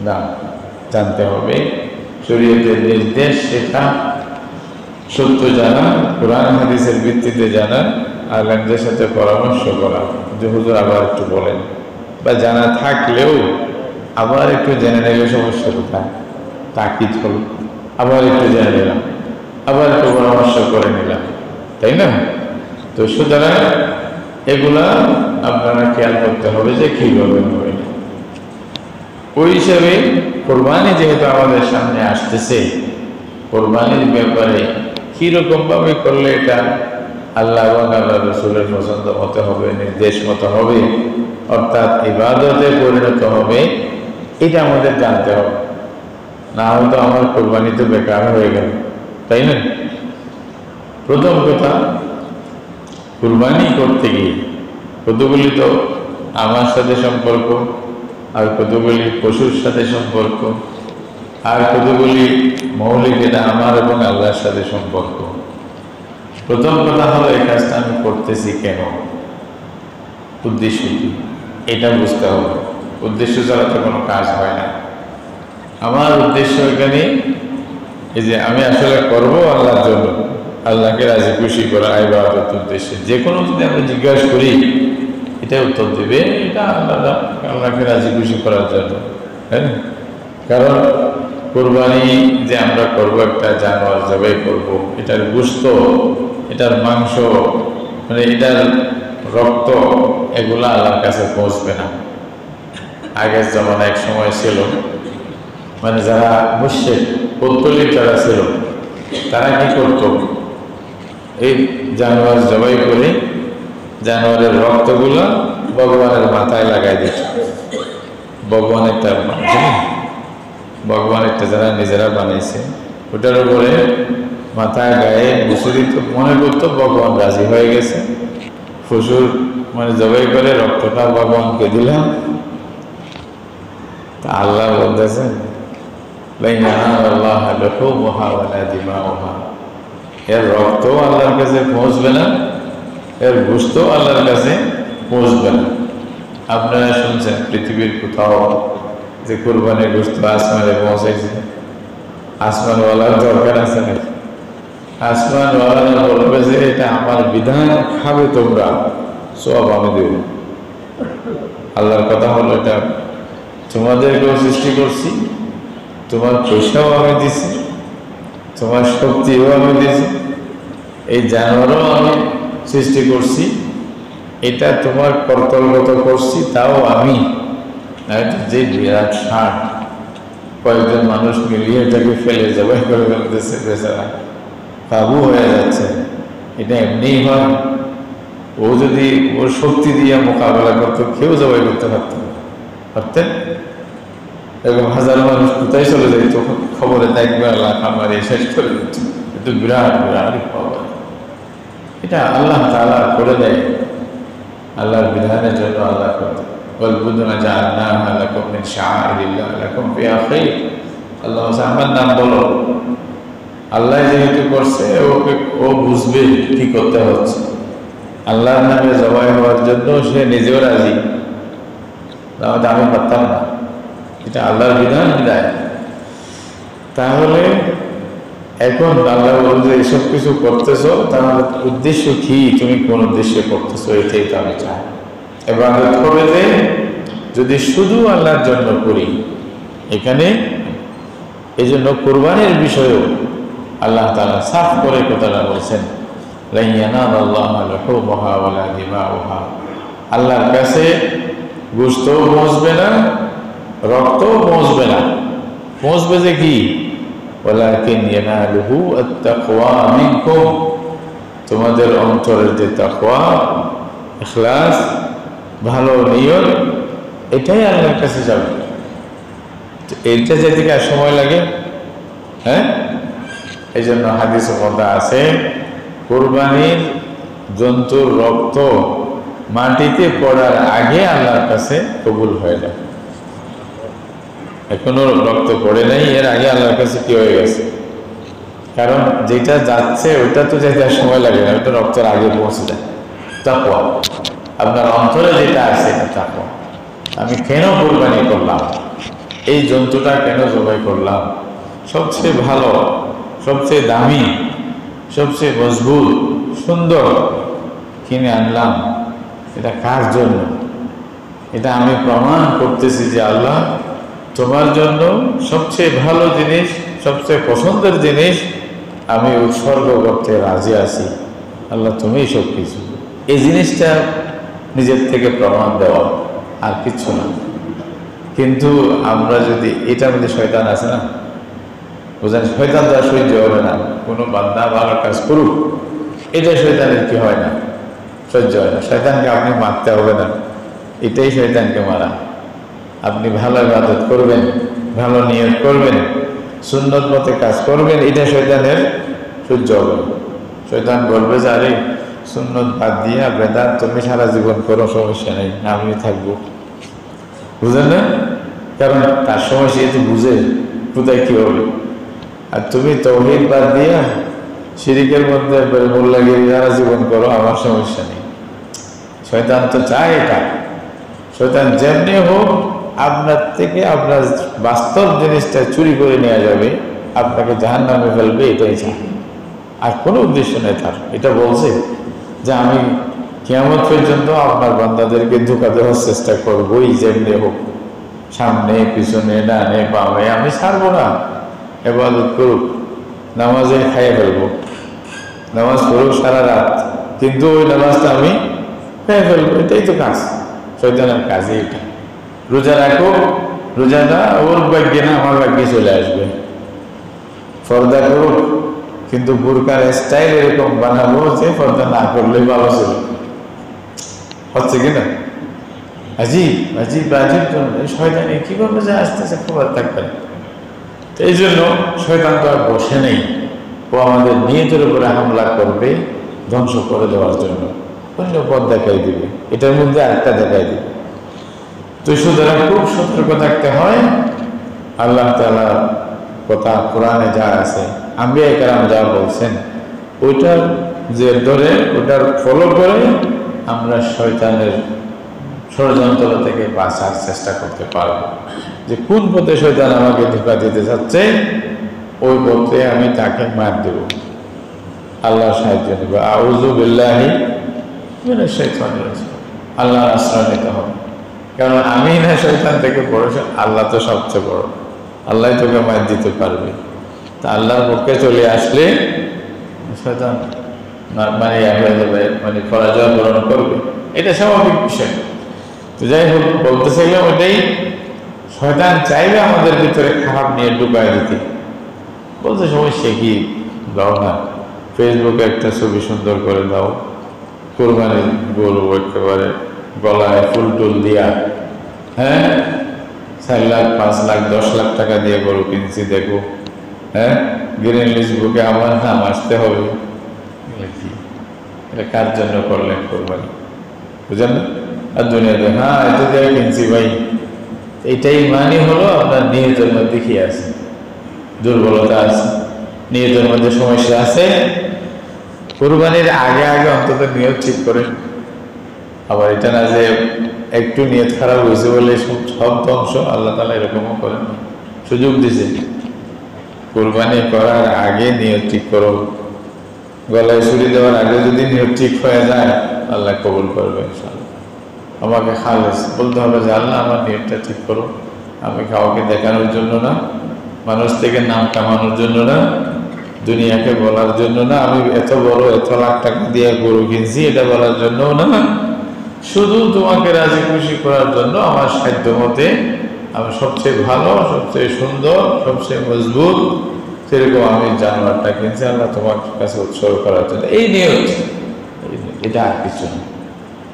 না, জানতে হবে শরীয়তের নির্দেশ, সেটা সত্য জানা, কোরআন হাদিসের ভিত্তিতে জানা, আলেমদের সাথে পরামর্শ করা যে হুজুর আবার একটু বলেন, বা জানা থাকলেও আবার একটু জেনে নিলে সমস্যা কোথায়, তাকিদ হল, আবার একটু জেনে নিলাম, আবার একটু পরামর্শ করে নিলাম, তাই না? তো সুতরাং এগুলা আপনারা খেয়াল করতে হবে যে কীভাবে হবে। ওই হিসাবে কোরবানি যেহেতু আমাদের সামনে আসতেছে, কোরবানির ব্যাপারে কীরকমভাবে করলে এটা আল্লাহ এবং আল্লাহ রসুলের পছন্দ মতো হবে, নির্দেশ মতো হবে, অর্থাৎ ইবাদতে পরিণত হবে, এটা আমাদের জানতে হবে। না হয়তো আমার কোরবানি তো বেকার হয়ে গেল, তাই না? প্রথম কথা, কোরবানি করতে গিয়ে কতগুলি তো আমার সাথে সম্পর্ক, আর কতগুলি পশুর সাথে সম্পর্ক, আর কতগুলি মৌলিক, এটা আমার এবং আল্লাহর সাথে সম্পর্ক। প্রথম কথা হলো এই কাজটা আমি করতেছি কেন, উদ্দেশ্য কি, এটা বুঝতে হবে। উদ্দেশ্য ছাড়া তো কোনো কাজ হয় না। আমার উদ্দেশ্য এখানে এই যে আমি আসলে করব আল্লাহর জন্য, আল্লাহকে রাজি খুশি করা, ইবাদত উদ্দেশ্যে। যে কোনো যদি আমরা জিজ্ঞাসা করি, এটা উত্তর দেবে এটা আল্লাহকে রাজি খুশি করার জন্য, হ্যাঁ। কারণ কোরবানি যে আমরা করবো, একটা জানোয়ার জবাই করবো, এটার গোশত, এটার মাংস, মানে এটার রক্ত, এগুলা আল্লাহর কাছে পৌঁছবে না। আগের জমানা এক সময় ছিল, মানে যারা মুশরিক পৌত্তলিক যারা ছিল, তারা কি করত, এই জানোয়ার জবাই করে জানোয়ারের রক্তগুলো ভগবানের মাথায় লাগাই দিত। ভগবানেরটা যারা নিজেরা বানিয়েছে, ওটার উপরে মাথায় গায়ে বসে দিত, মনে করতো ভগবান রাজি হয়ে গেছে। পশুর মানে জবাই করে রক্তটা ভগবানকে দিলাম। তা আল্লাহ বলতেছেন, এর রক্ত আল্লাহর কাছে পৌঁছবে না, এর গোশত আল্লাহর কাছে পৌঁছবে না। আপনারা শুনছেন পৃথিবীর কোথাও যে কোরবানির গোশত আসমানে পৌঁছাইছে? আসমানওয়ালার দরকার আছে নাকি? আসমানওয়ালারা বলবে যে এটা আমার বিধান, খাবে তোমরা, সব আমি দেব। আল্লাহর কথা হলো, এটা তোমাদেরকেও সৃষ্টি করছি, তোমার পয়সাও আমি দিছি, তোমার শক্তিও আমি দিছি, এই জানোয়ারও আমি সৃষ্টি করছি, এটা তোমার কর্তব্যগত করছি, তাও আমি। যে বিরাট ষাট, কয়েকজন মানুষ মিলিয়ে এটাকে ফেলে জবাই করে ফেলতেছে, বেচারা কাবু হয়ে যাচ্ছে। এটা এমনিই হয়? ও যদি ওর শক্তি দিয়ে মোকাবেলা করতো, কেউ জবাই করতে পারতেন? এরকম হাজার মানুষ কোথায় চলে যেত, খবরে দেখবে আল্লাহ খামারে শেষ করে দিত। এটা বিরাট বিরাট খবর। এটা আল্লাহ তাআলা করে দেয়, আল্লাহর বিধানের জন্য আল্লাহ করে। আল্লাহ আমার নাম বলো, আল্লাহ যেহেতু করছে, ও বুঝবে কি করতে হচ্ছে। আল্লাহর নামে জবাই হওয়ার জন্য সে নিজেও রাজি, তাহলে আমি পারতাম না। এটা আল্লাহর বিধান, বিধায়। তাহলে এখন আল্লাহ বলল যে এসব কিছু করতেছো, তাহলে উদ্দেশ্য কি, তুমি কোন উদ্দেশ্যে করতেছো, এটাই তো আমি চাই। ইবাদত করে যে যদি শুধু আল্লাহর জন্য করি, এখানে এই জন্য কোরবানির বিষয়েও আল্লাহ তাআলা সাফ করে কথাটা বলছেন, লান ইয়ানালাল্লাহা লুহুমুহা ওয়ালা দিমাউহা। আল্লাহর কাছে গোশতও পৌঁছবে না, রক্তও পৌঁছবে না। পৌঁছবে যে কি, ওয়ালাকিন ইয়ানালুহু আত-তাকওয়া মিনকুম, তোমাদের অন্তরের যে তাকওয়া, ইখলাস, ভালো নিয়ত, এটাই আল্লাহর কাছে যাবে। এইটা যেদিকে সময় লাগে, হ্যাঁ। এই জন্য হাদিসে কথা আছে, কোরবানির জন্তুর রক্ত মাটিতে পড়ার আগে আল্লাহর কাছে কবুল হয়ে যায়। এখনো রক্ত পড়ে নাই, এর আগে আল্লাহর কাছে কি হয়ে গেছে। কারণ যেটা যাচ্ছে ওইটা তো যেতে সময় লাগে না, ওইটা রক্তের আগে পৌঁছে যায়। তাকওয়া, আপনার অন্তরে যেটা আছে তাকওয়া। আমি কেন কোরবানি করলাম, এই জন্তুটা কেন জবাই করলাম? সবচেয়ে ভালো, সবচেয়ে দামি, সবচেয়ে মজবুত, সুন্দর কিনে আনলাম। এটা কার জন্য? এটা আমি প্রমাণ করতেছি যে আল্লাহ তোমার জন্য সবচেয়ে ভালো জিনিস, সবচেয়ে পছন্দের জিনিস আমি উৎসর্গ করতে রাজি আছি। আল্লাহ তুমিই সব কিছু। এই জিনিসটা নিজের থেকে প্রমাণ দেওয়া, আর কিছু না। কিন্তু আমরা যদি, এটার মধ্যে শয়তান আছে না, বুঝলেন? শয়তান তো আর সহ্য হবে না কোনো বান্দা ভালো কাজ করুক, এটা শয়তানের কি হয় না, সহ্য হয় না। শয়তানকে আপনি মারতে হবে না, এটাই শয়তানকে মারা। আপনি ভালো ইবাদত করবেন, ভালো নিয়ত করবেন, সুন্নত মতে কাজ করবেন, এটা শয়তানের সহ্য হবে। শয়তান বলবে যে আরে সুন্নত বাদ দিয়ে বেদাত তুমি সারা জীবন করো, সমস্যা নেই, আমি থাকবো। বুঝলেন না? কারণ তার সমস্যা তো বুঝে কোথায় কি হবে। আর তুমি তৌহিদ বাদ দিয়া শিরিকের মধ্যে মোল্লাগিরি সারা জীবন করো, আমার সমস্যা নেই। শয়তান তো চায় এটা। শয়তান যেমনি হোক আপনার থেকে আপনার বাস্তব জিনিসটা চুরি করে নেওয়া যাবে, আপনাকে জাহান্নামে ফেলবে, এটাই চায়। আর কোনো উদ্দেশ্য নেই তার। এটা বলছে যে আমি কিয়ামত পর্যন্ত আপনার বান্দাদেরকে ধোঁকা দেওয়ার চেষ্টা করবোই, যেমনি হোক, সামনে পিছনে ডানে বামে, আমি ছাড়বো না। ইবাদত করুক, নামাজে খাইয়ে ফেলবো, নামাজ পড়ুক সারা রাত, কিন্তু ওই নামাজটা আমি খেয়ে ফেলবো। এটাই তো কাজ, শয়তানের কাজই এটা। রোজা রাখো, রোজাটা ওর ভাগ্যে না আমার ভাগ্যে চলে আসবে। পর্দা করুক, কিন্তু বুরকার স্টাইল এরকম বানাবো যে পর্দা না করলেই ভালো ছিল। হচ্ছে কিনা? আজিব আজিব আজিব শয়তান কিভাবে যে আসতেছে খবর থাকবে না। এই জন্য শয়তান তো আর বসে নেই, ও আমাদের নিয়তের উপরে হামলা করবে ধ্বংস করে দেওয়ার জন্য। অন্য পথ দেখাই দিবে, এটার মধ্যে আরেকটা দেখাই দিবে। তো সুতরাং খুব সতর্ক থাকতে হয়। আল্লাহ তাআলার কথা কোরআনে যা আছে, আম্বিয়া কেরাম যা বলছেন, ওইটার যে ধরে ওটার ফলো করে আমরা শয়তানের ষড়যন্ত্র থেকে বাঁচার চেষ্টা করতে পারব। যে কোন পথে শয়তান আমাকে ধোঁকা দিতে চাচ্ছে, ওই পথে আমি তাকে মার দেব, আল্লাহর সাহায্য নেব। আউযু বিল্লাহি মিনাশ শাইতানির রাজিম। আল্লাহর আশ্রয় নিতে হবে, কারণ আমি না শয়তান থেকে বড়, আল্লাহ তো সবচেয়ে বড়। আল্লাহ তোকে মার দিতে পারবে। তা আল্লাহর পক্ষে চলে আসলে শয়তান মানে হয়ে যাবে, মানে পরাজয় বরণ করবে, এটা স্বাভাবিক বিষয়। তো যাই হোক, বলতে চাইলাম ওটাই, শয়তান চাইবে আমাদের ভিতরে খারাপ নিয়ে ঢুকায় দিতে। বলতে সমস্যা কি, দাও না, ফেসবুকে একটা ছবি সুন্দর করে দাও, কোরবানির গরু একেবারে গলায় ফুল টুল দিয়া, হ্যাঁ 4 লাখ 5 লাখ 10 লাখ টাকা দিয়ে গরু কিনছি, দেখো, হ্যাঁ গ্রিন লিস্ট বুকে আমার নাম আসতে হবে। এটা কার জন্য করলেন কোরবানি? বুঝলেন না? আর দুনিয়াতে হ্যাঁ এত দিয়ে কিনছি ভাই, এইটাই মানে হলো আপনার নিয়তের মধ্যে কি আছে, দুর্বলতা আছে, নিয়তের মধ্যে সমস্যা আছে। কোরবানির আগে আগে অন্তত নিয়ত ঠিক করেন। আবার এটা না যে একটু নিয়ত খারাপ হয়েছে বলে সব ধ্বংস, আল্লাহ তাআলা এরকমও করেন, সুযোগ দিছে। কোরবানি করার আগে নিয়ত ঠিক করো, গলায় ছুরি দেওয়ার আগে যদি নিয়ত ঠিক হয়ে যায়, আল্লাহ কবুল করবে ইনশাআল্লাহ। আমাকে খালেস বলতে হবে যে আল্লাহ আমার নিয়তটা ঠিক করো, আমি কাউকে দেখানোর জন্য না, মানুষ থেকে নাম কামানোর জন্য না, দুনিয়াকে বলার জন্য না, আমি এত বড় এত লাখ টাকা দিয়ে গরু কিনছি এটা বলার জন্য না, শুধু তোমাকে রাজি খুশি করার জন্য আমার সাধ্য মতে আমি সবচেয়ে ভালো, সবচেয়ে সুন্দর, সবচেয়ে মজবুত সেরকম আমি জানোয়ারটা কিনছি আল্লাহ তোমার কাছে উৎসর্গ করার জন্য। এই নিয়ত, এটা আর কিছু না।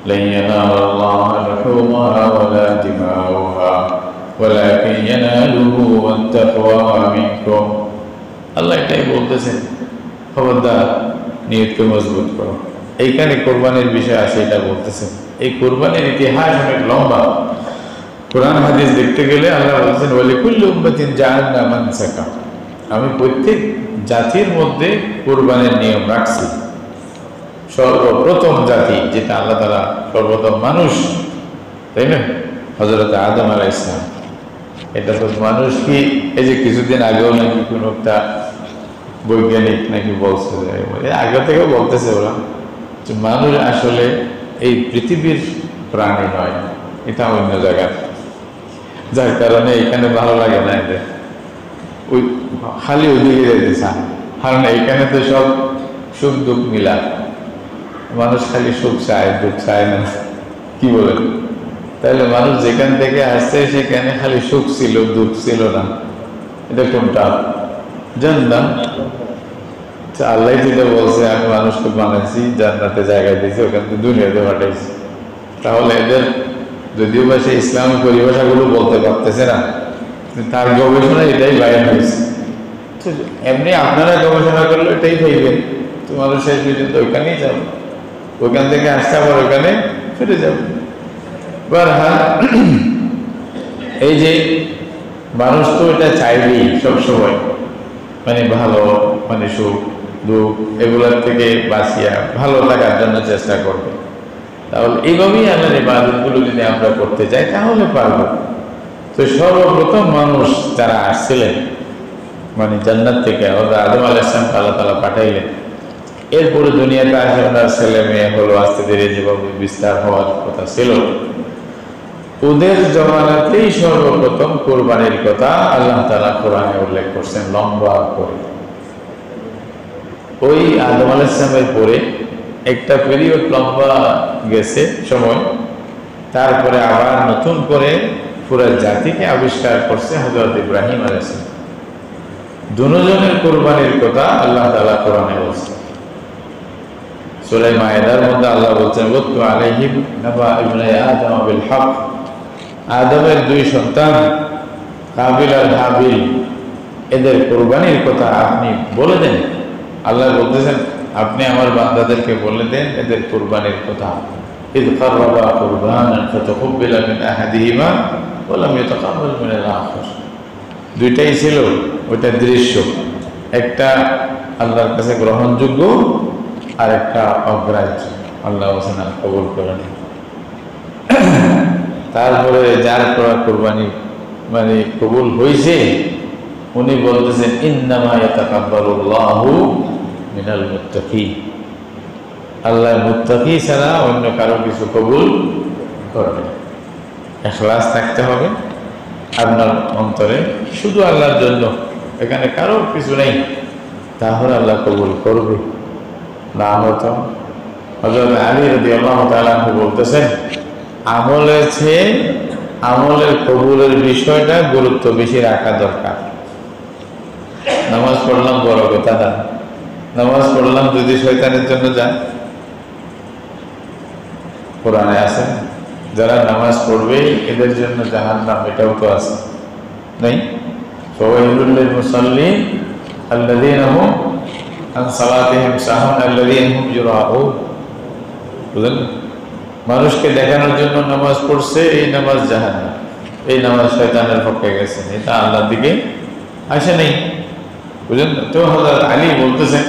لن ينال الله لحومها ولا دماؤها ولكن يناله التقوى منكم। আল্লাহ এটাই বলতেছেন, খবরদার নিয়তকে মজবুত করো। এইখানে কোরবানির বিষয় আসে, এটা বলতেছেন। এই কোরবানির ইতিহাস অনেক লম্বা, কোরআন হাদিস দেখতে গেলে আল্লাহ বলছেন ওয়ালিকুল্লি উম্মাতিন জাআলনা মানসাকা, আমি প্রত্যেক জাতির মধ্যে কোরবানির নিয়ম রাখছি। সর্বপ্রথম জাতি যেটা আল্লাহ তাআলা, সর্বপ্রথম মানুষ, তাই না, হযরত আদম আলাইহিস সালাম, এটা তো মানুষ কি, এই যে কিছুদিন আগেও নাকি কোনো একটা বৈজ্ঞানিক নাকি বলছে, আগে থেকে বলতেছে ওরা যে মানুষ আসলে এই পৃথিবীর প্রাণী নয়, এটা অন্য জায়গার, যার কারণে এখানে ভালো লাগে না এদের, ওই খালি ওইদিকে যেতে চান, কারণ এইখানে তো সব সুখ দুঃখ মিলা, মানুষ খালি সুখ চায়, দুঃখ চায় না, কি বলেন? তাহলে মানুষ যেখান থেকে আসছে সেখানে খালি সুখ ছিল, দুঃখ ছিল না, এটা কোনটা? জান্নাত। আল্লাহ যেটা বলছে আমি মানুষকে বানাইছি, জান্নাতে জায়গা দিয়েছি, ওখান থেকে দুনিয়াতে পাঠাইছি। তাহলে এদের যদিও বা সে ইসলামী পরিভাষাগুলো বলতে পারতেছে না, তার গবেষণা এটাই বাইরে হয়েছে। এমনি আপনারা গবেষণা করলে এটাই পাইবেন, তো মানুষ শেষ পর্যন্ত ওইখানেই যাবে, ওইখান থেকে আসতে আবার ওইখানে ফিরে যাবে। হ্যাঁ, এই যে মানুষ তো এটা চাইবেই সবসময়, মানে ভালো, মানে সুখ দুঃখ এগুলোর থেকে বাঁচিয়া ভালো থাকার জন্য চেষ্টা করবে। তাহলে এইভাবেই আল্লাহর ইবাদতগুলো যদি আমরা করতে যাই তাহলে পারবো। তো সর্বপ্রথম মানুষ যারা আসছিলেন মানে জান্নাত থেকে আদম আলাইহিস সালাম আল্লাহ তাআলা পাঠাইলেন, এরপরে দুনিয়াতে আসে ওনার ছেলে মেয়ে হলো, আস্তে ধীরে যেভাবে বিস্তার হওয়ার কথা ছিল, ওদের জমানাতেই সর্বপ্রথম কোরবানির কথা আল্লাহ তাআলা কোরআনে উল্লেখ করছেন লম্বা করে। ওই আদম আলাইহিস সালামের পরে একটা পিরিয়ড লম্বা গেছে সময়, তারপরে আবার নতুন করে পুরো জাতিকে আবিষ্কার করছে হযরত ইব্রাহিম আলাইহিস সালাম। দুজনের কোরবানির কথা আল্লাহ তাআলা কোরআনে বলছেন। সূরা মায়েদার মধ্যে আল্লাহ বলছেন ওয়াতলু আলাইহিম নাবা ইবনে আদম বিল হক, আদমের দুই সন্তান কাবিল আর হাবিল, এদের কোরবানির কথা আপনি বলে দেন। আল্লাহ বলতেছেন আপনি আমার বান্দাদেরকে বলে দেন এদের কোরবানির কথা। ইয কাররাবা কুরবানান ফাতাকাব্বালা মিন আহাদিহিমা ওয়া লাম ইয়াতাকাব্বাল মিনাল আখার। দুইটাই ছিল ওইটা দৃশ্য, একটা আল্লাহর কাছে গ্রহণযোগ্য আর একটা অগ্রাহ্য, আল্লাহ ওখানে কবুল করেন। তারপরে যার করা কোরবানি মানে কবুল হয়েছে উনি বলতেছেন ইন্নামা ইয়াতাকাব্বালুল্লাহু মিনাল মুত্তাকিন, আল্লাহ মুত্তাকি ছাড়া অন্য কারো কিছু কবুল করবে না। ইখলাস থাকতে হবে আপনার অন্তরে, শুধু আল্লাহর জন্য, এখানে কারো কিছু নেই, তাহলে আল্লাহ কবুল করবে। না হতো হযরত আলী রাদিয়াল্লাহু তাআলা আনহু বলতেছেন আমলের চেয়ে আমলের কবুলের বিষয়টা গুরুত্ব বেশি রাখা দরকার। নামাজ পড়লাম বড় কথা না, নামাজ পড়লাম যদি শয়তানের জন্য যায়, কোরআনে আছে যারা নামাজ পড়বে এদের জন্য জাহান্নাম, এটাও তো আছে নাই? ফাওয়াইলুল লিল মুসাল্লিন আল্লাযীনা হুম আন সালাতিহিম সাহুন আল্লাযীনা হুম ইউরাউন। বুঝলেন? মানুষকে দেখানোর জন্য নামাজ পড়ছে, এই নামাজ জাহান্নাম, এই নামাজ শয়তানের পক্ষে গেছে, এটা আল্লাহর দিকে আসে নেই। বুঝলেন? তো হযরত আলী বলতেছেন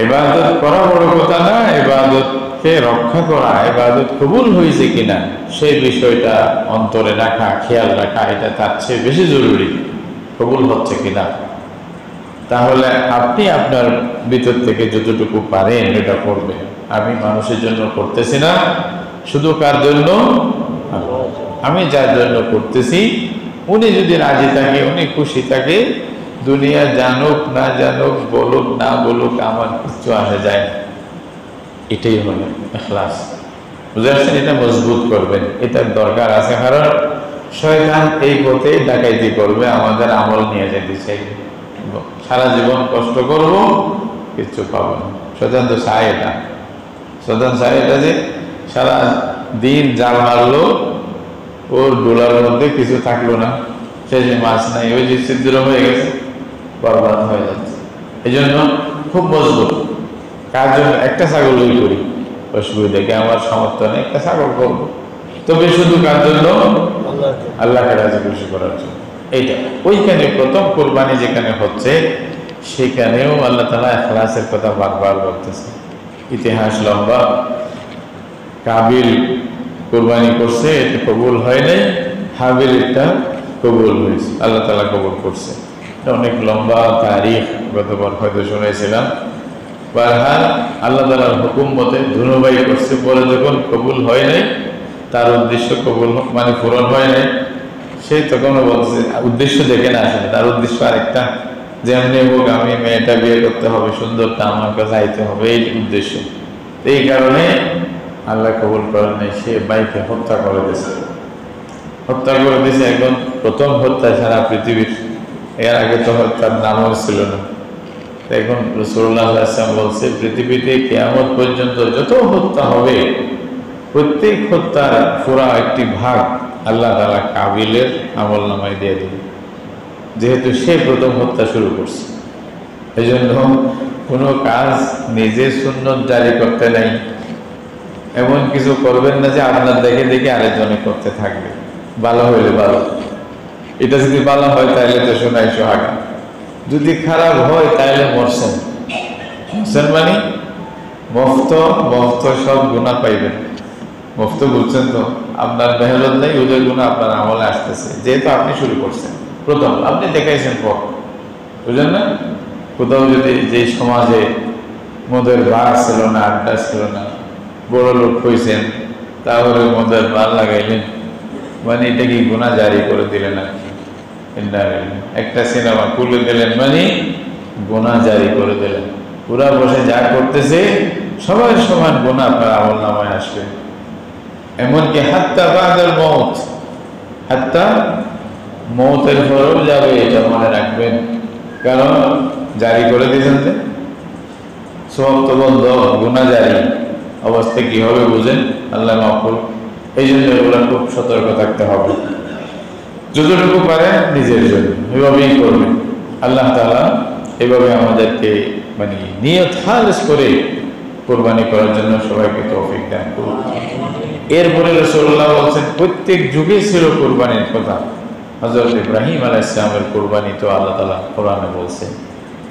ইবাদত করা বড় কথা না, ইবাদতকে রক্ষা করা, ইবাদত কবুল হয়েছে কিনা সেই বিষয়টা অন্তরে রাখা, খেয়াল রাখা, এটা তার চেয়ে বেশি জরুরি, কবুল হচ্ছে কিনা। তাহলে আপনি আপনার ভিতর থেকে যতটুকু পারেন এটা করবেন। আমি মানুষের জন্য করতেছি না, শুধু কার জন্য? আমি যার জন্য করতেছি উনি যদি রাজি থাকে, উনি খুশি থাকে, দুনিয়া জানুক না জানুক, বলুক না বলুক, আমার কিছু আসে যায় না। এটাই হলো ইখলাস। বুঝতে পারছেন? এটা মজবুত করবেন, এটার দরকার আছে, কারণ শয়তান এই পথে ডাকাইতি করবে, আমাদের আমল নিয়ে যেতে চাইবে, সারা জীবন কষ্ট করব কিচ্ছু পাবো না। শয়তান তো চায় এটা, শয়তান চায় এটা যে সারা দিন জাল মারলো, ওর ডোলার মধ্যে কিছু থাকলো না, শেষে মাছ নাই, ওই যে ছিদ্র হয়ে গেছে, বরবাদ হয়ে যাচ্ছে। এই জন্য খুব মজবুত। কার জন্য? একটা ছাগলই করি, অসুবিধা দেখে আমার সামর্থ্য নেই, একটা ছাগল করবো, তবে শুধু কার জন্য? আল্লাহকে রাজি খুশি করার জন্য। এইটা ওইখানে প্রথম কোরবানি যেখানে হচ্ছে সেখানেও আল্লাহ তাআলা ইখলাসের কথা বারবার বলতেছে। ইতিহাস লম্বা, কাবিল কোরবানি করছে, এটা কবুল হয় নাই, হাবিল এটা কবুল হয়েছে, আল্লাহ তাআলা কবুল করছে। এটা অনেক লম্বা তারিখ, গতবার হয়তো শুনেছিলাম। বারহাল আল্লাহ তাআলার হুকুম মতে ধনুবাই করছে, পরে যখন কবুল হয় নাই, তার উদ্দেশ্য কবুল মানে পূরণ হয় নাই, সে তখনও বলছে উদ্দেশ্য দেখে না, আসলে তার উদ্দেশ্য আরেকটা, যেমনি হোক আমি মেয়েটা বিয়ে করতে হবে, সুন্দরটা আমার কাছে আইতে হবে, এই উদ্দেশ্য। এই কারণে আল্লাহ কবুল করেন নাই, সে ভাইকে হত্যা করে দিয়েছে। এখন প্রথম হত্যা সারা পৃথিবীর, এর আগে তো হত্যার নামও ছিল না। এখন রাসূলুল্লাহ সাল্লাল্লাহু আলাইহি ওয়াসাল্লাম বলছে, পৃথিবীতে কিয়ামত পর্যন্ত যত হত্যা হবে, প্রত্যেক হত্যার পুরা একটি ভাগ আল্লাহ তাআলা কাবিলের আমলনামায় দিয়ে দেবে, যেহেতু সে প্রথম হত্যা শুরু করছে। এই জন্য কোনো কাজ নিজে সুন্নত জারি করতে নাই, এমন কিছু করবেন না যে আপনার দেখে দেখে আরেকজনে করতে থাকবে। ভালো হইলে ভালো, এটা যদি ভালো হয় তাহলে তো শোনাই সোহাগা, যদি খারাপ হয় তাহলে মরছেন। মানে মফত সব গুনাহ পাইবেন। মফত বুঝছেন তো, আপনার মেহনত নেই, ওদের গুনাহ আপনার আমলে আসতেছে, যেহেতু আপনি শুরু করছেন প্রথম, আপনি দেখাইছেন পর। বুঝলেন না? কোথাও যদি যে সমাজে মদের বার ছিল না, আড্ডা ছিল না, বড় লোক হয়েছেন, তাহলে মদের বার লাগাইলেন, মানে এটা কি গুনাহ জারি করে দিলেন আর কি। একটা সিনেমা খুলে দিলেন মানে গুনাহ জারি করে দিলেন। পুরা বসে যা করতেছে সবাই সমান গুনাহ আপনার আমল নামায় আসবে। এমনকি হাত্তা বাদাল মউত, হাত্তা মউতের পরেও যাবে, এটা মনে রাখবেন। কারণ জারি করে দিয়েছেন যে সব তো বন্ধ, গুনাহ জারি, অবস্থা কি হবে বুঝেন, আল্লাহ মাফ করুন। এই জন্য এগুলো খুব সতর্ক থাকতে হবে। যতটুকু পারেন নিজের জন্য এভাবেই করবেন। আল্লাহ তাআলা এভাবে আমাদেরকে মানে নিয়ত খালিস করে কোরবানি করার জন্য সবাইকে তৌফিক দান করুন। এরপরে রাসূলুল্লাহ বলছেন, প্রত্যেক যুগে ছিল কোরবানির কথা। হযরত ইব্রাহিম আলাইহিস সালামের কোরবানি তো আল্লাহ তাআলা কোরআনে বলছেন।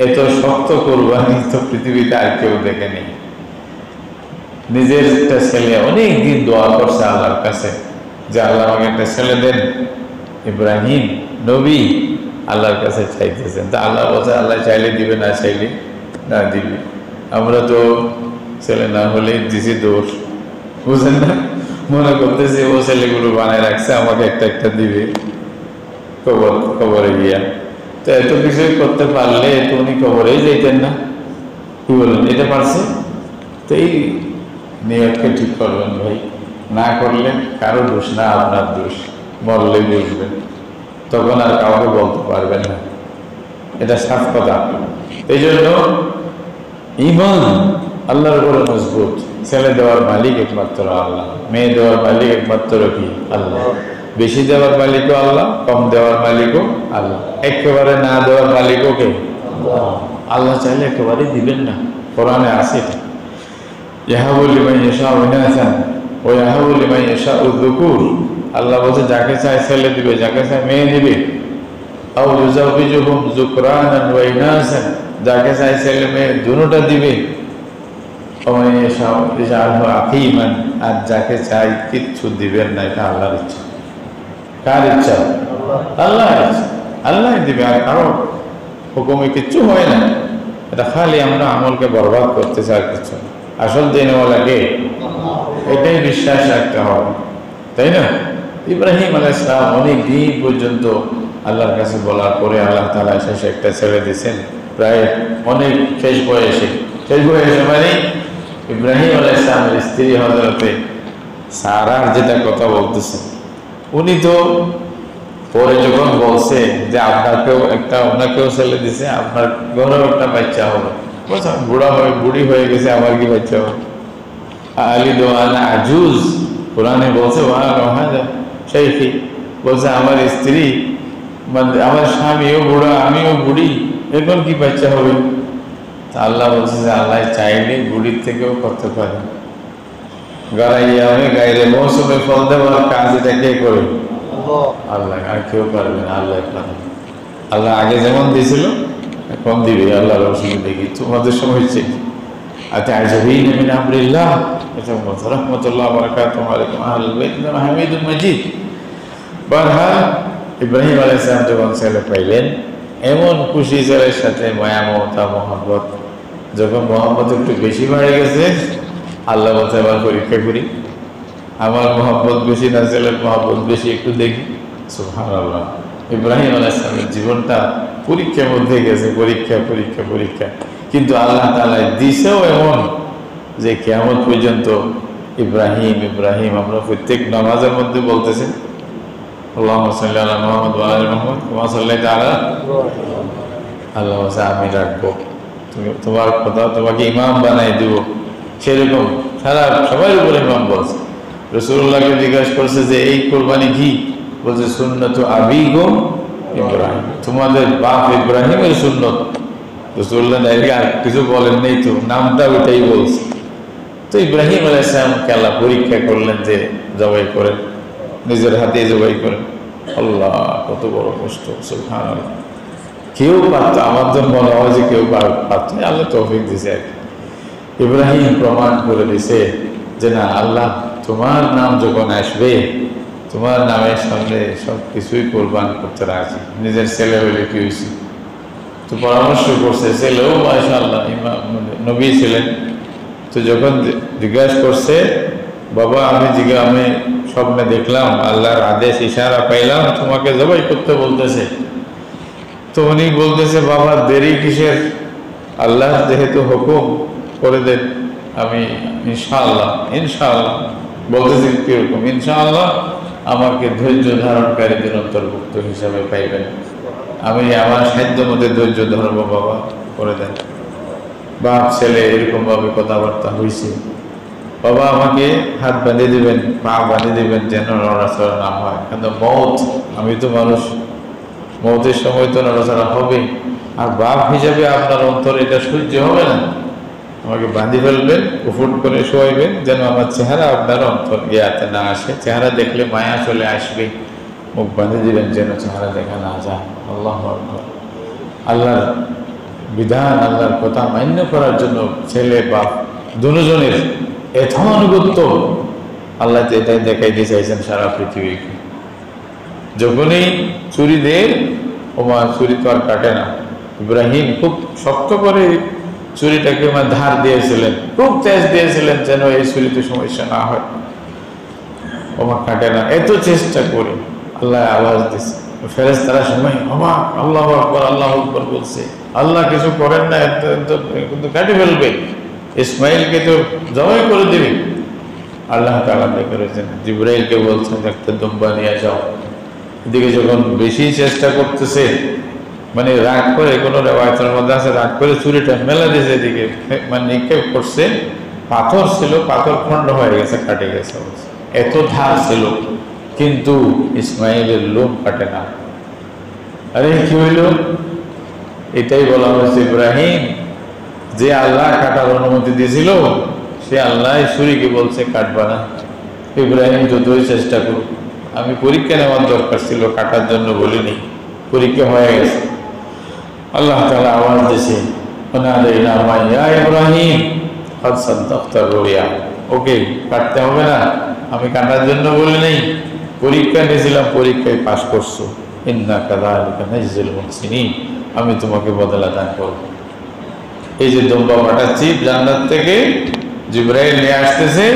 এত শক্ত কোরবানি তো পৃথিবীতে আর কেউ দেখেনি। নিজের একটা ছেলে অনেক দিন দোয়া করছে আল্লাহর কাছে যে আল্লাহ আমাকে একটা ছেলে দেন। ইব্রাহিম নবী আল্লাহর কাছে চাইতেছেন, তা আল্লাহ বলছে আল্লাহ চাইলে দিবে, না চাইলে না দিবে। আমরা তো ছেলে না হলে দিছি দোষ, বুঝেন না? মনে করতেছি ও ছেলেগুলো বানায় রাখছে, আমাকে একটা একটা দিবে কবরে গিয়া। তো এত কিছুই করতে পারলে তো উনি কবরেই যেতেন না, কি বলেন? এটা পারছে তো। এই নিয়তকে ঠিক করবেন ভাই, না করলে কারো দোষ না, আপনার দোষ। মরলেই বুঝবেন, তখন আর কাউকে বলতে পারবেন না, এটা সাফ কথা। এই জন্য ঈমান আল্লাহর উপরে মজবুত। ছেলে দেওয়ার মালিক একমাত্র আল্লাহ, মেয়ে দেওয়ার মালিক একমাত্র কি আল্লাহ। বেশি দেওয়ার মালিকও আল্লাহ, কম দেওয়ার মালিকও আল্লাহ, একেবারে না দেওয়ার মালিকও কে? আল্লাহ চাইলে একেবারে দিবেন না, কোরআনে আছে এটা। ইয়াহাবু লিমান ইয়াশাউ ইনাসান ওয়া ইয়াহাবু লিমান ইয়াশাউ যুকুর। আল্লাহ বলছে যাকে চায় ছেলে দিবে, যাকে চায় মেয়ে দিবে। আও ইউযাউযুহুম যুকরানান ওয়া ইনাসান, যাকে চায় ছেলে মেয়ে দুটোটা দিবে। ওয়া ইয়াশাউ ইজআলহু আকিমান, আর যাকে চায় কিচ্ছু দিবেন না, এটা আল্লাহর ইচ্ছা। কার ইচ্ছা? আল্লাহর ইচ্ছা। আল্লাহ দিবে, আর কারো হুকুমে কিচ্ছু হয় না। এটা খালি আমরা আমলকে বরবাদ করতে চাই, কিছু আসল দেনওয়ালা কে, এটাই বিশ্বাস রাখতে হবে, তাই না? ইব্রাহিম আলাইহিস সালাম অনেক দিন পর্যন্ত আল্লাহর কাছে বলার পরে আল্লাহ তাআলা শেষে একটা ছেলে দিয়েছেন, প্রায় অনেক শেষ বয়সে মানে ইব্রাহিম আলাইহিস সালামের স্ত্রী হযরতে সারার যেটা কথা বলতেছেন, উনি তো পরে যখন বলছে যে আপনাকেও একটা, ওনাকেও ছেলে দিছে, আপনার ঘরেও একটা বাচ্চা হবে, বলছে বুড়ি হয়ে গেছে, আমার কি বাচ্চা হবে? আলিদু আনা আজুজ, কোরআনে বলছে শাইখি, বলছে আমার স্ত্রী মানে আমার স্বামীও বুড়া, আমিও বুড়ি, এখন কি বাচ্চা হবে? তা আল্লাহ বলছে যে আল্লাহ চাইলে বুড়ির থেকেও করতে পারে। গাড়াইয়া গাইরে মৌসুমে ফল দেওয়ার কাজ এটা কে করে? আল্লাহ, আর কেউ পারবে না। আল্লাহ আল্লাহ আগে যেমন দিয়েছিল এখন দিবে। আল্লাহ রসুল দেখি তোমাদের সময় হচ্ছে আচ্ছা আজবিন মিন আমরিল্লাহ, এটা রাহমাতুল্লাহ ওয়া বারাকাতুহু আলাইকুম আহলুল বাইত হামিদুল মাজিদ। বারহাল ইব্রাহিম আলাইহিস সালাম যখন ছেলে পাইলেন, এমন খুশি ছেলের সাথে মায়া মমতা মহব্বত, যখন মহব্বত একটু বেশি বেড়ে গেছে, আল্লাহ বলতে আবার পরীক্ষা করি, আমার মহব্বত বেশি না ছেলের মহব্বত বেশি, একটু দেখি। সুবহানাল্লাহ, ইব্রাহিম আলাইহিস সালামের জীবনটা পরীক্ষার মধ্যে গেছে, পরীক্ষা পরীক্ষা পরীক্ষা, কিন্তু আল্লাহ তাআলা দিছেও এমন যে কিয়ামত পর্যন্ত ইব্রাহিম ইব্রাহিম। আমরা প্রত্যেক নামাজের মধ্যে বলতেছি আল্লাহুম্মা সাল্লি আলা মুহাম্মদ ওয়া আলা মুহাম্মদ কামা সাল্লাইতা আলা, আল্লাহ বলছে আমি রাখবো, তুমি তোমার কথা, তোমাকে ইমাম বানাই দিব। সেরকম সারা সবার উপর ইমাম বলছে। রাসূলুল্লাহকে জিজ্ঞাসা করছে যে এই কোরবানি কি? বলছে সুন্নাতু আবিকুম ইব্রাহিম, তোমাদের বাপ ইব্রাহিমের সুন্নত। রাসূলুল্লাহ ডাইরেক্ট আর কিছু বলেন নেই, তো নামটা ওইটাই বলছে। তো ইব্রাহিম আলাইহিস সালামকে আল্লাহ পরীক্ষা করলেন যে জবাই করেন, নিজের হাতে জবাই করেন। আল্লাহ, কত বড় কষ্ট! সুবহানাল্লাহ, কেউ পারত, আমার জন্য মনে হয় যে কেউ পারত না, আল্লাহ তৌফিক দিছে আর কি। ইব্রাহিম প্রমাণ করে দিছে যে না, আল্লাহ তোমার নাম যখন আসবে, তোমার নামের সামনে সব কিছুই কোরবান করতে রাজি। নিজের ছেলে হইলে কি হয়েছে, তো পরামর্শ করছে, ছেলেও মাশাআল্লাহ ইমাম নবী ছিলেন। তো যখন জিজ্ঞাসা করছে, বাবা আমি স্বপ্নে দেখলাম, আল্লাহর আদেশ ইশারা পাইলাম তোমাকে জবাই করতে বলতেছে। তো উনি বলতেছে, বাবা দেরি কিসের, আল্লাহ যেহেতু হুকুম করে দেন, আমি ইনশাআল্লাহ ইনশাআল্লাহ বলতেছি। কিরকম ইনশাআল্লাহ? আমাকে ধৈর্য ধারণকারীদের অন্তর্ভুক্ত হিসাবে পাইবেন, আমি আমার সাধ্য মধ্যে ধৈর্য ধরবো, বাবা করে দেন। বাপ ছেলে এরকম ভাবে কথাবার্তা হয়েছে। বাবা আমাকে হাত বাঁধে দিবেন, পা বাঁধে দিবেন, যেন নড়াচড়া না হয়, কিন্তু মৌত, আমি তো মানুষ, মৌতের সময় তো নড়াচড়া হবে। আর বাপ হিসাবে আপনার অন্তর এটা সহ্য হবে না, আমাকে বাঁধি ফেলবেন, উফুট করে শোয়াইবেন, যেন আমার চেহারা আপনার অন্তর ইয়াতে না আসে। চেহারা দেখলে মায়া চলে আসবে, মুখ বাঁধে দিবেন যেন চেহারা দেখা না যায়। আল্লাহু আকবার। আল্লাহর বিধান, আল্লাহর কথা মান্য করার জন্য ছেলে বাপ দুজনের এত আনুগত্য, আল্লাহ তো এটাই দেখাইতে চাইছেন সারা পৃথিবীকে। যখনই ছুরি দেয়, ওমা ছুরি তো আর কাটে না। ইব্রাহিম খুব শক্ত করে ছুরিটাকে ধার দিয়েছিলেন, খুব তেজ দিয়েছিলেন, যেন এই ছুরিতে সমস্যা না হয়, ওমা কাটে না। এত চেষ্টা করে আল্লাহ আওয়াজ দিচ্ছে, ফেরেশতারা সময় অবাক, আল্লাহু আকবার আল্লাহু আকবার বলছে, আল্লাহ কিছু করেন না, কিন্তু কাটে ফেলবে, ইসমাইলকে তো জবাই করে দিবে। আল্লাহ তাআলা করেছেন, জিবরাইলকে বলছেন একটা দুম্বা নিয়ে যাও। এদিকে যখন বেশি চেষ্টা করতেছে, মানে রাগ করে, কোনো রেওয়ায়তের মধ্যে আছে রাগ করে ছুরিটা মেলা দিয়েছে এদিকে, মানে নিক্ষেপ করছে, পাথর ছিল, পাথর খণ্ড হয়ে গেছে, কাটে গেছে। এত ধার ছিল, কিন্তু ইসমাইলের লোম কাটে না। আরে কি হইল? এটাই বলা হয়েছে, ইব্রাহিম যে আল্লাহ কাটার অনুমতি দিয়েছিল, সে আল্লাহ ছুরিকে বলছে কাটবা না। ইব্রাহিম যতই চেষ্টা করুক, আমি পরীক্ষা নেওয়ার দরকার ছিল, কাটার জন্য বলিনি, পরীক্ষা হয়ে গেছে। আল্লাহ তাআলা আওয়াজ দিয়েছে, ইব্রাহিম ওকে কাটতে হবে না, আমি কাটার জন্য বলি নেই, পরীক্ষা নিয়েছিলাম, পরীক্ষায় পাশ করছো, ইন্নাকা যালিকা নাজজিল মুহসিনিন, আমি তোমাকে বদলা দান করব। এই যে দুম্বা পাঠাচ্ছি জান্নাত থেকে, জিবরাইল নিয়ে আসতেছে,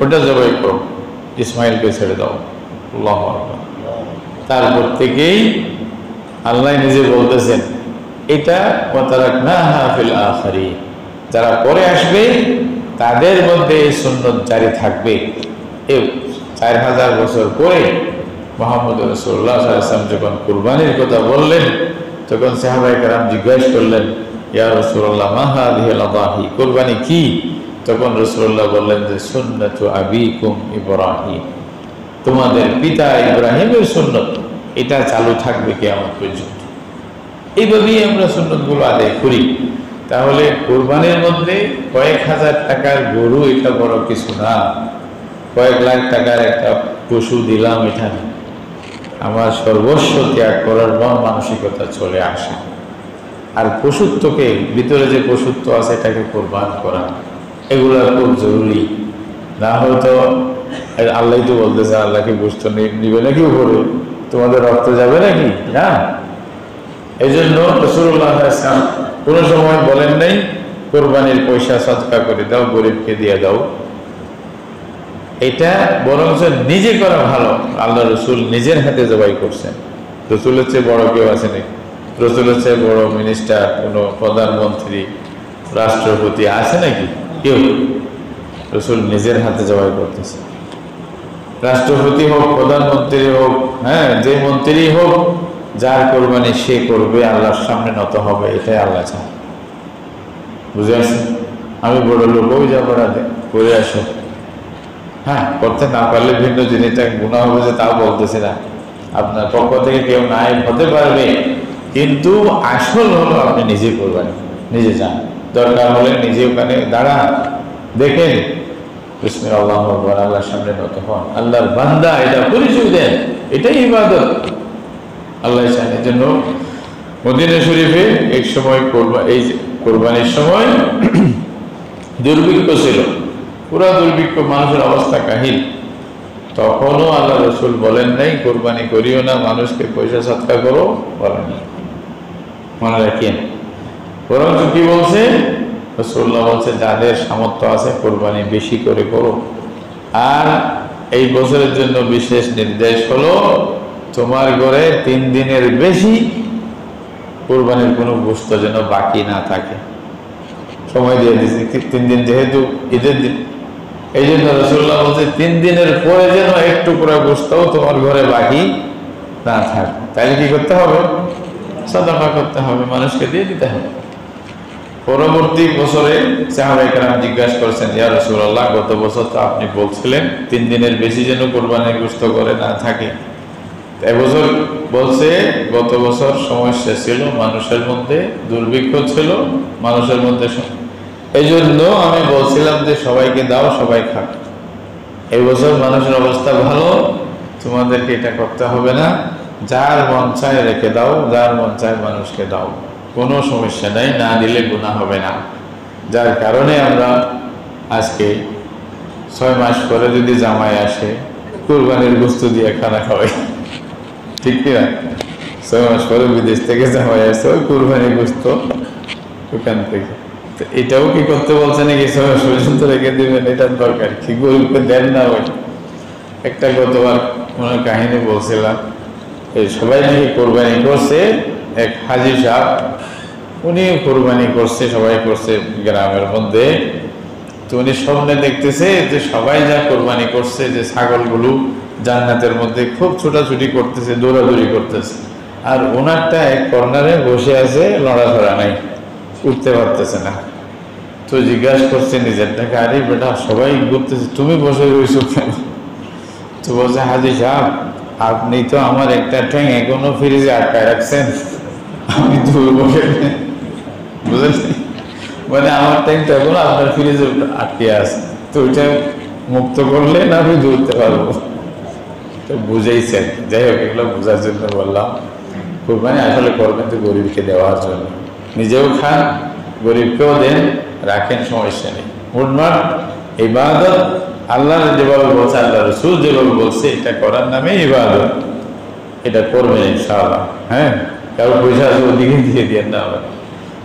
ওটা জবাই করো, ইসমাইলকে ছেড়ে দাও। আল্লাহু আকবার। তারপর থেকেই আল্লাহ নিজে বলতেছেন, এটা ওয়াতারাকনাহা ফিল আখিরিন, যারা পরে আসবে তাদের মধ্যে এই সুন্নত জারি থাকবে। এই 4000 বছর পরে মুহাম্মদ রাসূলুল্লাহ সাল্লাল্লাহু আলাইহি ওয়াসাল্লাম যখন কুরবানির কথা বললেন, তখন সাহাবায়ে কেরাম জিজ্ঞাসা করলেন, ইয়া রাসূলুল্লাহ মা হাযিহিল আযাহি, কুরবানি কি? তখন রাসূলুল্লাহ বললেন যে সুন্নাতু আবিকুম ইব্রাহিম, তোমাদের পিতা ইব্রাহিমের সুন্নত, এটা চালু থাকবে কিয়ামত পর্যন্ত। এইভাবেই আমরা সুন্নতগুলো আদায় করি। তাহলে কুরবানির মধ্যে কয়েক হাজার টাকার গরু, এটা বড় কিছু না। কয়েক লাখ টাকার একটা পশু দিলাম, এটা না। আমার সর্বস্ব ত্যাগ করার মন মানসিকতা চলে আসে। আর পশুত্বকে, ভিতরে যে পশুত্ব আছে এটাকে কোরবান করা, এগুলো খুব জরুরি। না হয়তো আল্লাহ তো বলতেছে, আল্লাহকে গোশত নিবে নাকি উপরে, তোমাদের রক্ত যাবে নাকি? না। এই জন্য রাসূলুল্লাহ সাল্লাল্লাহু আলাইহি ওয়াসাল্লাম কোনো সময় বলেন নাই কোরবানির পয়সা সদকা করে দাও, গরিবকে দিয়ে দাও। এটা বরঞ্চ নিজে করা ভালো। আল্লাহ রসুল নিজের হাতে জবাই করছেন। রসুলের চেয়ে বড় কেউ আছে নাকি? রসুলের চেয়ে বড় মিনিস্টার, কোনো প্রধানমন্ত্রী, রাষ্ট্রপতি আছে নাকি? কেউ। রসুল নিজের হাতে জবাই করতেছে। রাষ্ট্রপতি হোক, প্রধানমন্ত্রী হোক, হ্যাঁ, যে মন্ত্রী হোক, যার কোরবানি সে করবে, আল্লাহর সামনে নত হবে, এটাই আল্লাহ চান। বুঝে আসছেন? আমি বড় লোক, ওই যা করে আসো। হ্যাঁ, করতে না পারলে ভিন্ন জিনিসটা গুনাহ হবে যে তাও বলতেছি না। আপনার পক্ষ থেকে কেউ নায়েব হতে পারবে, কিন্তু আসল হলো আপনি নিজে করবেন, নিজে যান। দরকার হলে নিজে ওখানে দাঁড়ান, দেখেন বিসমিল্লাহ আল্লাহু আকবার, আল্লাহর সামনে নত হন, আল্লাহর বান্দা, এটা পরিচয় দেন। এটাই ইবাদত, আল্লাহ চান। এই জন্য মদিনা শরীফে এক সময় এই কোরবানির সময় দুর্ভিক্ষ ছিল, পুরা দুর্ভিক্ষ, মানুষের অবস্থা কাহিল। তখনও আল্লাহ রসুল বলেন নাই কোরবানি করিও না, মানুষকে পয়সা সৎকার করো, বলেন না, মনে রাখেন। বরঞ্চ কি বলছে রাসূলুল্লাহ? বলছে যাদের সামর্থ্য আছে কোরবানি বেশি করে করো। আর এই বছরের জন্য বিশেষ নির্দেশ হলো তোমার ঘরে 3 দিনের বেশি কোরবানির কোনো গোশত যেন বাকি না থাকে। সময় দিয়ে দিচ্ছি 3 দিন, যেহেতু ঈদের দিন। এই জন্য রাসূলুল্লাহ বলছে 3 দিনের পরে যেন একটু করে গোশতও তোমার ঘরে বাকি না থাকে। তাহলে কি করতে হবে? সাদাকা করতে হবে, মানুষকে দিয়ে দিতে হবে। পরবর্তী বছরে সাহাবায়ে কেরাম জিজ্ঞাসা করছেন, ইয়া রাসূলুল্লাহ, গত বছর তো আপনি বলছিলেন 3 দিনের বেশি যেন কোরবানির গোশত করে না থাকে। এবছর বলছে গত বছর সমস্যা ছিল, মানুষের মধ্যে দুর্ভিক্ষ ছিল, মানুষের মধ্যে, এই জন্য আমি বলছিলাম যে সবাইকে দাও, সবাই খাক। এই বছর মানুষের অবস্থা ভালো, তোমাদেরকে এটা করতে হবে না, যার মন চায় রেখে দাও, যার মন চায় মানুষকে দাও, কোনো সমস্যা নাই, না দিলে গুনাহ হবে না। যার কারণে আমরা আজকে 6 মাস পরে যদি জামাই আসে, কুরবানির গোশত দিয়ে খানা খাওয়াই, ঠিক কিনা? 6 মাস পরে বিদেশ থেকে জামাই আসে, ওই কুরবানির গোশত ওখান থেকে। এটাও কি করতে বলছে নাকি 6 মাস পর্যন্ত রেখে দিবেন? এটার দরকার কি? গরিবকে দেন না। ওই একটা গতবার কোনো কাহিনী বলছিলাম, এই সবাই নাকি কোরবানি করছে, এক হাজি সাহেব উনি কোরবানি করছে, সবাই করছে গ্রামের মধ্যে। তো উনি স্বপ্নে দেখতেছে যে সবাই যা কোরবানি করছে, যে ছাগলগুলো জান্নাতের মধ্যে খুব ছোটাছুটি করতেছে, দৌড়াদৌড়ি করতেছে, আর ওনারটা এক কর্নারে বসে আছে, লড়াছড়া নাই, উঠতে পারতেছে না। তো জিজ্ঞাসা করছে নিজেরটাকে, আরে বেটা সবাই ঘুরতেছে, তুমি বসে রয়েছো কেন? তো বলছে, হাজি সাহেব, আপনি তো আমার একটা ঠ্যাং এখনো ফ্রিজে আটকায় রাখছেন, আমি দূর বসে, বুঝলেন? মানে আমার ট্যাংটা এখনো আপনার ফ্রিজে আটকে আছে, তো ওইটা মুক্ত করলে না আমি দৌড়তে পারবো। তো বুঝেইছেন। যাই হোক, এগুলো বোঝার জন্য বললাম, কোরবানি আসলে করবেন তো গরিবকে দেওয়ার জন্য, নিজেও খান, গরিবকেও দেন, রাখেন, সমস্যা নেই। মোটমাট ইবাদত আল্লাহ যেভাবে বলছে, আল্লাহ রসুল যেভাবে বলছে, এটা করার নামে ইবাদত। এটা করবেন ইনশাআল্লাহ। হ্যাঁ, কারো পয়সা আছে ওদিকে দিয়ে দিয়ে না হবে।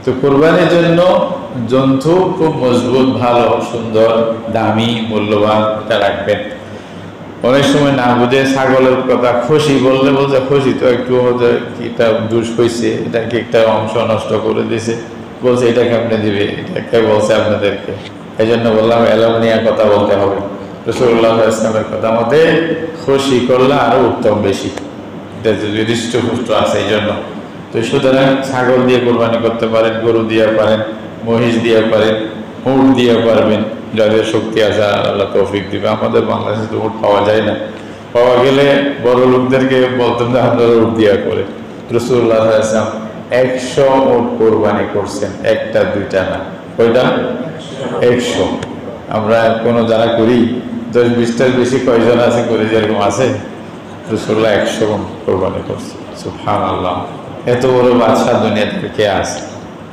তো কোরবানির জন্য জন্তু খুব মজবুত, ভালো, সুন্দর, দামি, মূল্যবান, এটা রাখবেন। অনেক সময় না বুঝে ছাগলের কথা খুশি বললে বলছে, খুশি তো একটু এটা দুষ হয়েছে, এটাকে একটা অংশ নষ্ট করে দিয়েছে, বলছে এটা কেমনে দিবে, এটা কে বলছে আপনাদেরকে? এই জন্য বললাম এলম নিয়ে কথা বলতে হবে। রাসূলুল্লাহ সাল্লাল্লাহু আলাইহি ওয়াসাল্লামের কথা মতে খুশি করলে আরো উত্তম, বেশি, এটা হৃষ্টপুষ্ট আছে। এই জন্য তো সুতরাং ছাগল দিয়ে কোরবানি করতে পারেন, গরু দিয়ে পারেন, মহিষ দিয়ে পারেন, উট দিয়ে পারবেন, যাদের শক্তি আছে আল্লাহ তৌফিক দিবে। আমাদের বাংলাদেশে তো উট পাওয়া যায় না, পাওয়া গেলে বড় লোকদেরকে বলতাম যে আপনারা উট দিয়া করে। রাসূলুল্লাহ সাল্লাল্লাহু আলাইহি ওয়াসাল্লাম 100 উট কোরবানি করছেন, একটা দুইটা না। কয়টা? 100। আমরা কোনো যারা করি 10-20টার বেশি কয়জন আছে করে, যেরকম আছে, রাসূলুল্লাহ 100 কোরবানি করছে। সুবহানাল্লাহ, এত বড় বাদশাহ দুনিয়াতে কে আছে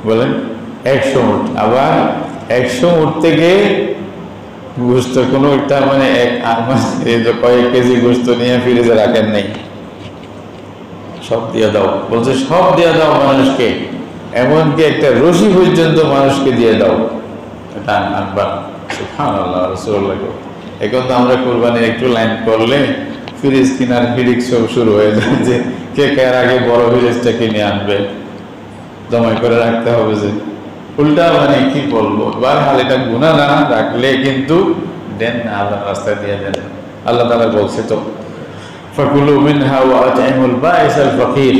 বলেন? 100 উট। আবার 100 উট থেকে গোশত কোনো একটা মানে কয়েক কেজি গোশত নিয়ে ফ্রিজে রাখেন নাই, সব দিয়ে দাও। বলছে সব দিয়ে দাও মানুষকে, এমনকি একটা রশি পর্যন্ত মানুষকে দিয়ে দাও, এটা আনবা। সুবহানাল্লাহ, রাসূলুল্লাহ। এখন তো আমরা কুরবানির একটু লাইন করলে ফ্রিজ কেনার হিড়িক সব শুরু হয়ে যায়, যে কে কার আগে বড় ফ্রিজটা কিনে আনবে, জমাই করে রাখতে হবে। যে উল্টা মানে কি বলবো, বারহাল এটা গুনাহ না, রাখলে কিন্তু দেন না, আল্লাহর রাস্তায় দিয়ে দেন। আল্লাহ তাআলা বলছে তো ফাকুলু মিনহা ওয়া আত'ইমুল বাঈসাল ফাকির,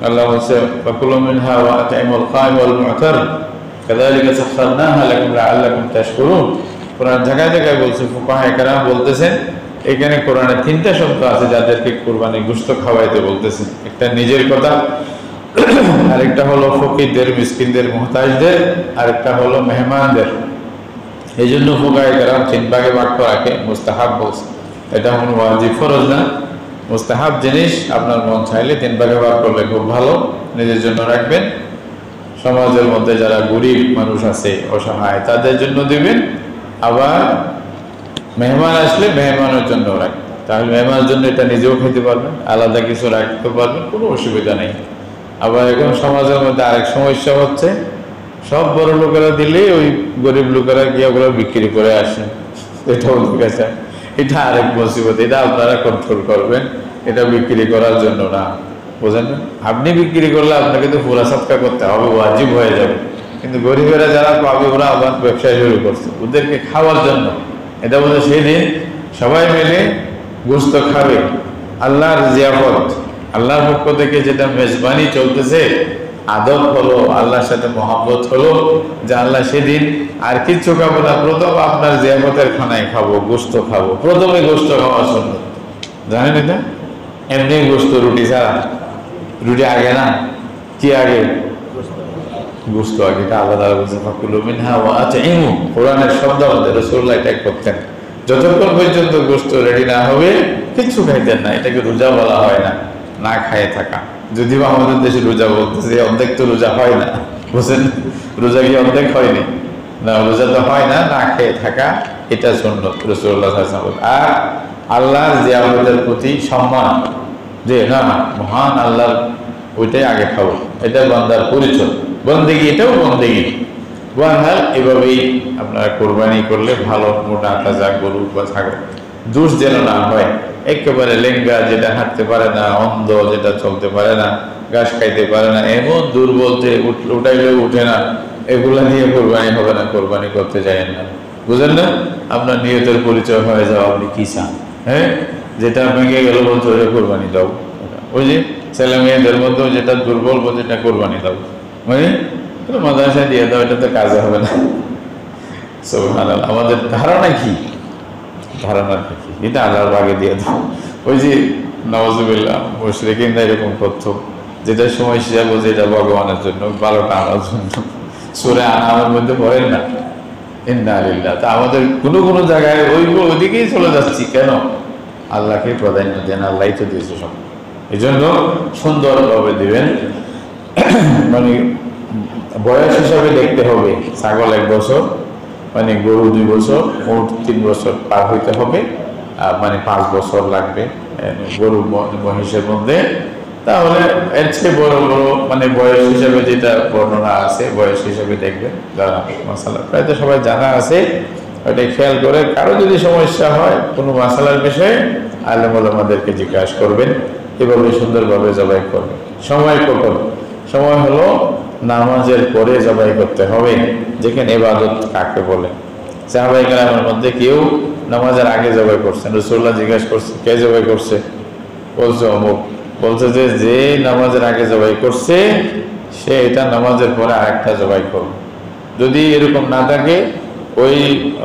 আল্লাহ বলছে ফাকুলু মিনহা ওয়া আত'ইমুল কায়িম ওয়াল মু'তার কাযালিকা সাখখারনাহা লাকুম লাআল্লাকুম তাশকুরুন। কোরআন জায়গায় জায়গায় বলছে, ফুকাহায়ে কেরাম বলতেছেন এখানে কোরআনে 3টা শব্দ আছে যাদেরকে কুরবানি গোশত খাওয়াইতে বলতেছেন। একটা নিজের কথা, আরেকটা হলো ফকিরদের, মিসকিনদের, মুহতাজদের, আরেকটা হলো মেহমানদের। এই জন্য ফুকাহায়ে কেরাম 3 ভাগে ভাগ করাকে মুস্তাহাব বলছে। এটা কোনো ওয়াজিব ফরজ না, মুস্তাহাব জিনিস। আপনার মন চাইলে 3 ভাগে ভাগ করলে খুব ভালো, নিজের জন্য রাখবেন, সমাজের মধ্যে যারা গরিব মানুষ আছে, অসহায়, তাদের জন্য দিবেন, আবার মেহমান আসলে মেহমানের জন্য রাখবেন। তাহলে মেহমানের জন্য এটা নিজেও খেতে পারবেন, আলাদা কিছু রাখতে পারবেন, কোনো অসুবিধা নেই। আবার এখন সমাজের মধ্যে আরেক সমস্যা হচ্ছে, সব বড় লোকেরা দিলেই ওই গরিব লোকেরা গিয়ে ওগুলো বিক্রি করে আসে। এটাও ঠিক আছে, এটা আরেক মুসিবত। এটা আপনারা কন্ট্রোল করবেন, এটা বিক্রি করার জন্য না, বোঝেন না? আপনি বিক্রি করলে আপনাকে তো পুরা সৎকার করতে হবে, ওয়াজিব হয়ে যাবে। কিন্তু গরিবেরা যারা পাবে ওরা আবার ব্যবসা শুরু করছে ওদেরকে খাওয়ার জন্য। এটা বলে সেই দিন সবাই মিলে গোশত খাবে, আল্লাহর জিয়াফত, আল্লাহর পক্ষ থেকে যেটা মেজবানি চলতেছে, আদব হলো, আল্লাহর সাথে মহব্বত হলো, যে আল্লাহ সেদিন আর কিচ্ছু খাবো না, প্রথম আপনার জিয়াফতের খানায় খাবো, গোশত খাবো। প্রথমে গোশত খাওয়া সুন্নাত, জানেন এটা? এমনি গোশত, রুটি ছাড়া। রুটি আগে না, কি আগে? গোশত আগে। এটা আল্লাহ তাআলা বলেছেন ফাকুলু মিনহা ওয়া আত'ইমু। কোরআনের শব্দ আমাদের রাসূলুল্লাহ এটা করতেন, যতক্ষণ পর্যন্ত গোশত রেডি না হবে কিচ্ছু খাইতেন না। এটাকে রোজা বলা হয় না, না খায় থাকা। যদিও আমাদের দেশে রোজা বলতেছে, অর্ধেক তো রোজা হয় না, বুঝছেন? রোজা কি অর্ধেক হয়নি? না, রোজা তো হয় না, না খেয়ে থাকা, এটা সুন্নাত রাসূলুল্লাহ সাল্লাল্লাহু আলাইহি ওয়াসাল্লাম। আর আল্লাহর জিয়ারতের প্রতি সম্মান, যে না মহান আল্লাহর, ওইটাই আগে খাবো, এটা বান্দার পরিচয়, বন্দেগী, এটাও বন্দেগী। ওয়াহাল এভাবেই আপনারা কোরবানি করলে ভালো, মোটা তাজা গরু বা ছাগল, জুস যেন না হয় একেবারে লেঙ্গা, যেটা হাঁটতে পারে না, অন্ধ, যেটা চলতে পারে না, ঘাস খাইতে পারে না, এমন দুর্বল যে উঠাইলেও উঠে না, এগুলা নিয়ে কোরবানি হবে না, কোরবানি করতে যাবেন না, বুঝেন না? আপনার নিয়তের পরিচয় হয়ে যাও আপনি কি চান। হ্যাঁ, যেটা ভেঙে গেল বলছে ওটা কোরবানি দাও। ওই যে ছেলে মেয়েদের মধ্যেও যেটা দুর্বল বলছে এটা কোরবানি দাও, মানে মাদ্রাসায় দিয়ে দাও, এটা তো কাজে হবে না। সুবহানাল্লাহ। আমাদের ধারণা কি? ধারণা কি? এটা আল্লাহর ভাগে দিয়ে দাও। ওই যে নাউযুবিল্লাহ, মুশরিকিনরা এরকম করতো, যেটা সময় হিসাব বলছে এটা ভগবানের জন্য, ভালোটা আনার জন্য। সূরা আনামের মধ্যে পড়েন না ইন্না লিল্লাহ। তা আমাদের কোনো কোনো জায়গায় ওইদিকেই চলে যাচ্ছি কেন? আল্লাহকে প্রাধান্য দেন, আল্লাহই তো দিয়েছে সব। এই জন্য সুন্দরভাবে দিবেন, মানে বয়স হিসাবে দেখতে হবে। ছাগল 1 বছর, মানে গরু 2 বছর, মোট 3 বছর পার হইতে হবে, মানে 5 বছর লাগবে গরু মহিষের মধ্যে। তাহলে এর চেয়ে বড় বড় মানে বয়স হিসাবে যেটা বর্ণনা আছে, বয়স হিসাবে দেখবেন। যারা মাসালা প্রায় তো সবাই জানা আছে, ওইটা খেয়াল করে কারো যদি সমস্যা হয় কোনো মাসালার বিষয়ে, আলেম ওলামাদেরকে জিজ্ঞাসা করবেন, এভাবে সুন্দরভাবে জবাই করবেন। সময় কখন? সময় হলো নামাজের পরে জবাই করতে হবে, যেখানে ইবাদত কাকে বলে। সাহাবায়ে কেরামের মধ্যে কেউ নামাজের আগে জবাই করছেন, রাসূলুল্লাহ জিজ্ঞাসা করছে কে জবাই করছে? বলছে অমুক। বলছে যে নামাজের আগে জবাই করছে সে এটা নামাজের পরে আরেকটা জবাই করবে। যদি এরকম না থাকে ওই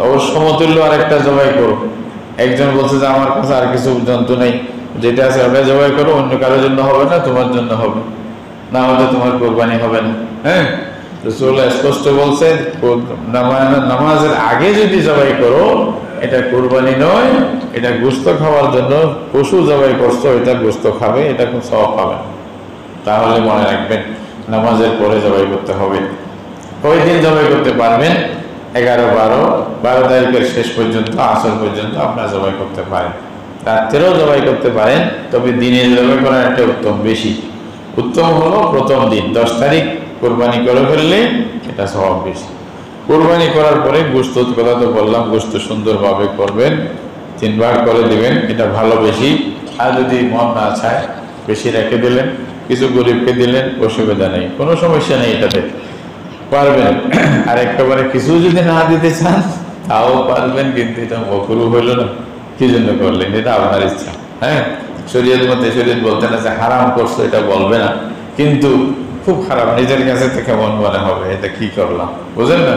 ওর সমতুল্য আরেকটা জবাই করো। একজন বলছে যে আমার কাছে আর কিছু জন্তু নেই, যেটা আছে ওটা জবাই করো, অন্য কারোর জন্য হবে না, তোমার জন্য হবে, না হলে তোমার কোরবানি হবে না। হ্যাঁ, রাসূলুল্লাহ স্পষ্ট বলছেন নামাজের আগে যদি জবাই করো এটা কোরবানি নয়, এটা গোশত খাওয়ার জন্য পশু জবাই করছো, এটা গোশত খাবে, এটা খুব সওয়াব পাবে। তাহলে মনে রাখবেন নামাজের পরে জবাই করতে হবে। কয়দিন জবাই করতে পারবেন? 11-12 তারিখের শেষ পর্যন্ত, আসর পর্যন্ত আপনার জবাই করতে পারেন। রাত্রেও জবাই করতে পারেন, তবে দিনে জবাই করার একটা উত্তম বেশি। উত্তম হলো প্রথম দিন 10 তারিখ কোরবানি করে ফেললে এটা সওয়াব বেশি। কোরবানি করার পরে গোশত কথা তো বললাম, গোশত সুন্দরভাবে করবেন, 3 ভাগ করে দিবেন, এটা ভালো বেশি। আর যদি মন না চায় বেশি রেখে দিলেন, কিছু গরিবকে দিলেন, অসুবিধা নেই, কোনো সমস্যা নেই, এটাতে পারবেন। আর একেবারে কিছু যদি না দিতে চান তাও পারবেন, কিন্তু এটা মকরুহ হইল না, কি জন্য করলেন, এটা আপনার ইচ্ছা। হ্যাঁ, শরীয়ত মতে শরীয়ত বলতে না যে হারাম করছো এটা বলবে না, কিন্তু খুব খারাপ নিজের কাছে থেকে মন মনে হবে এটা কি করলাম, বুঝলেন না।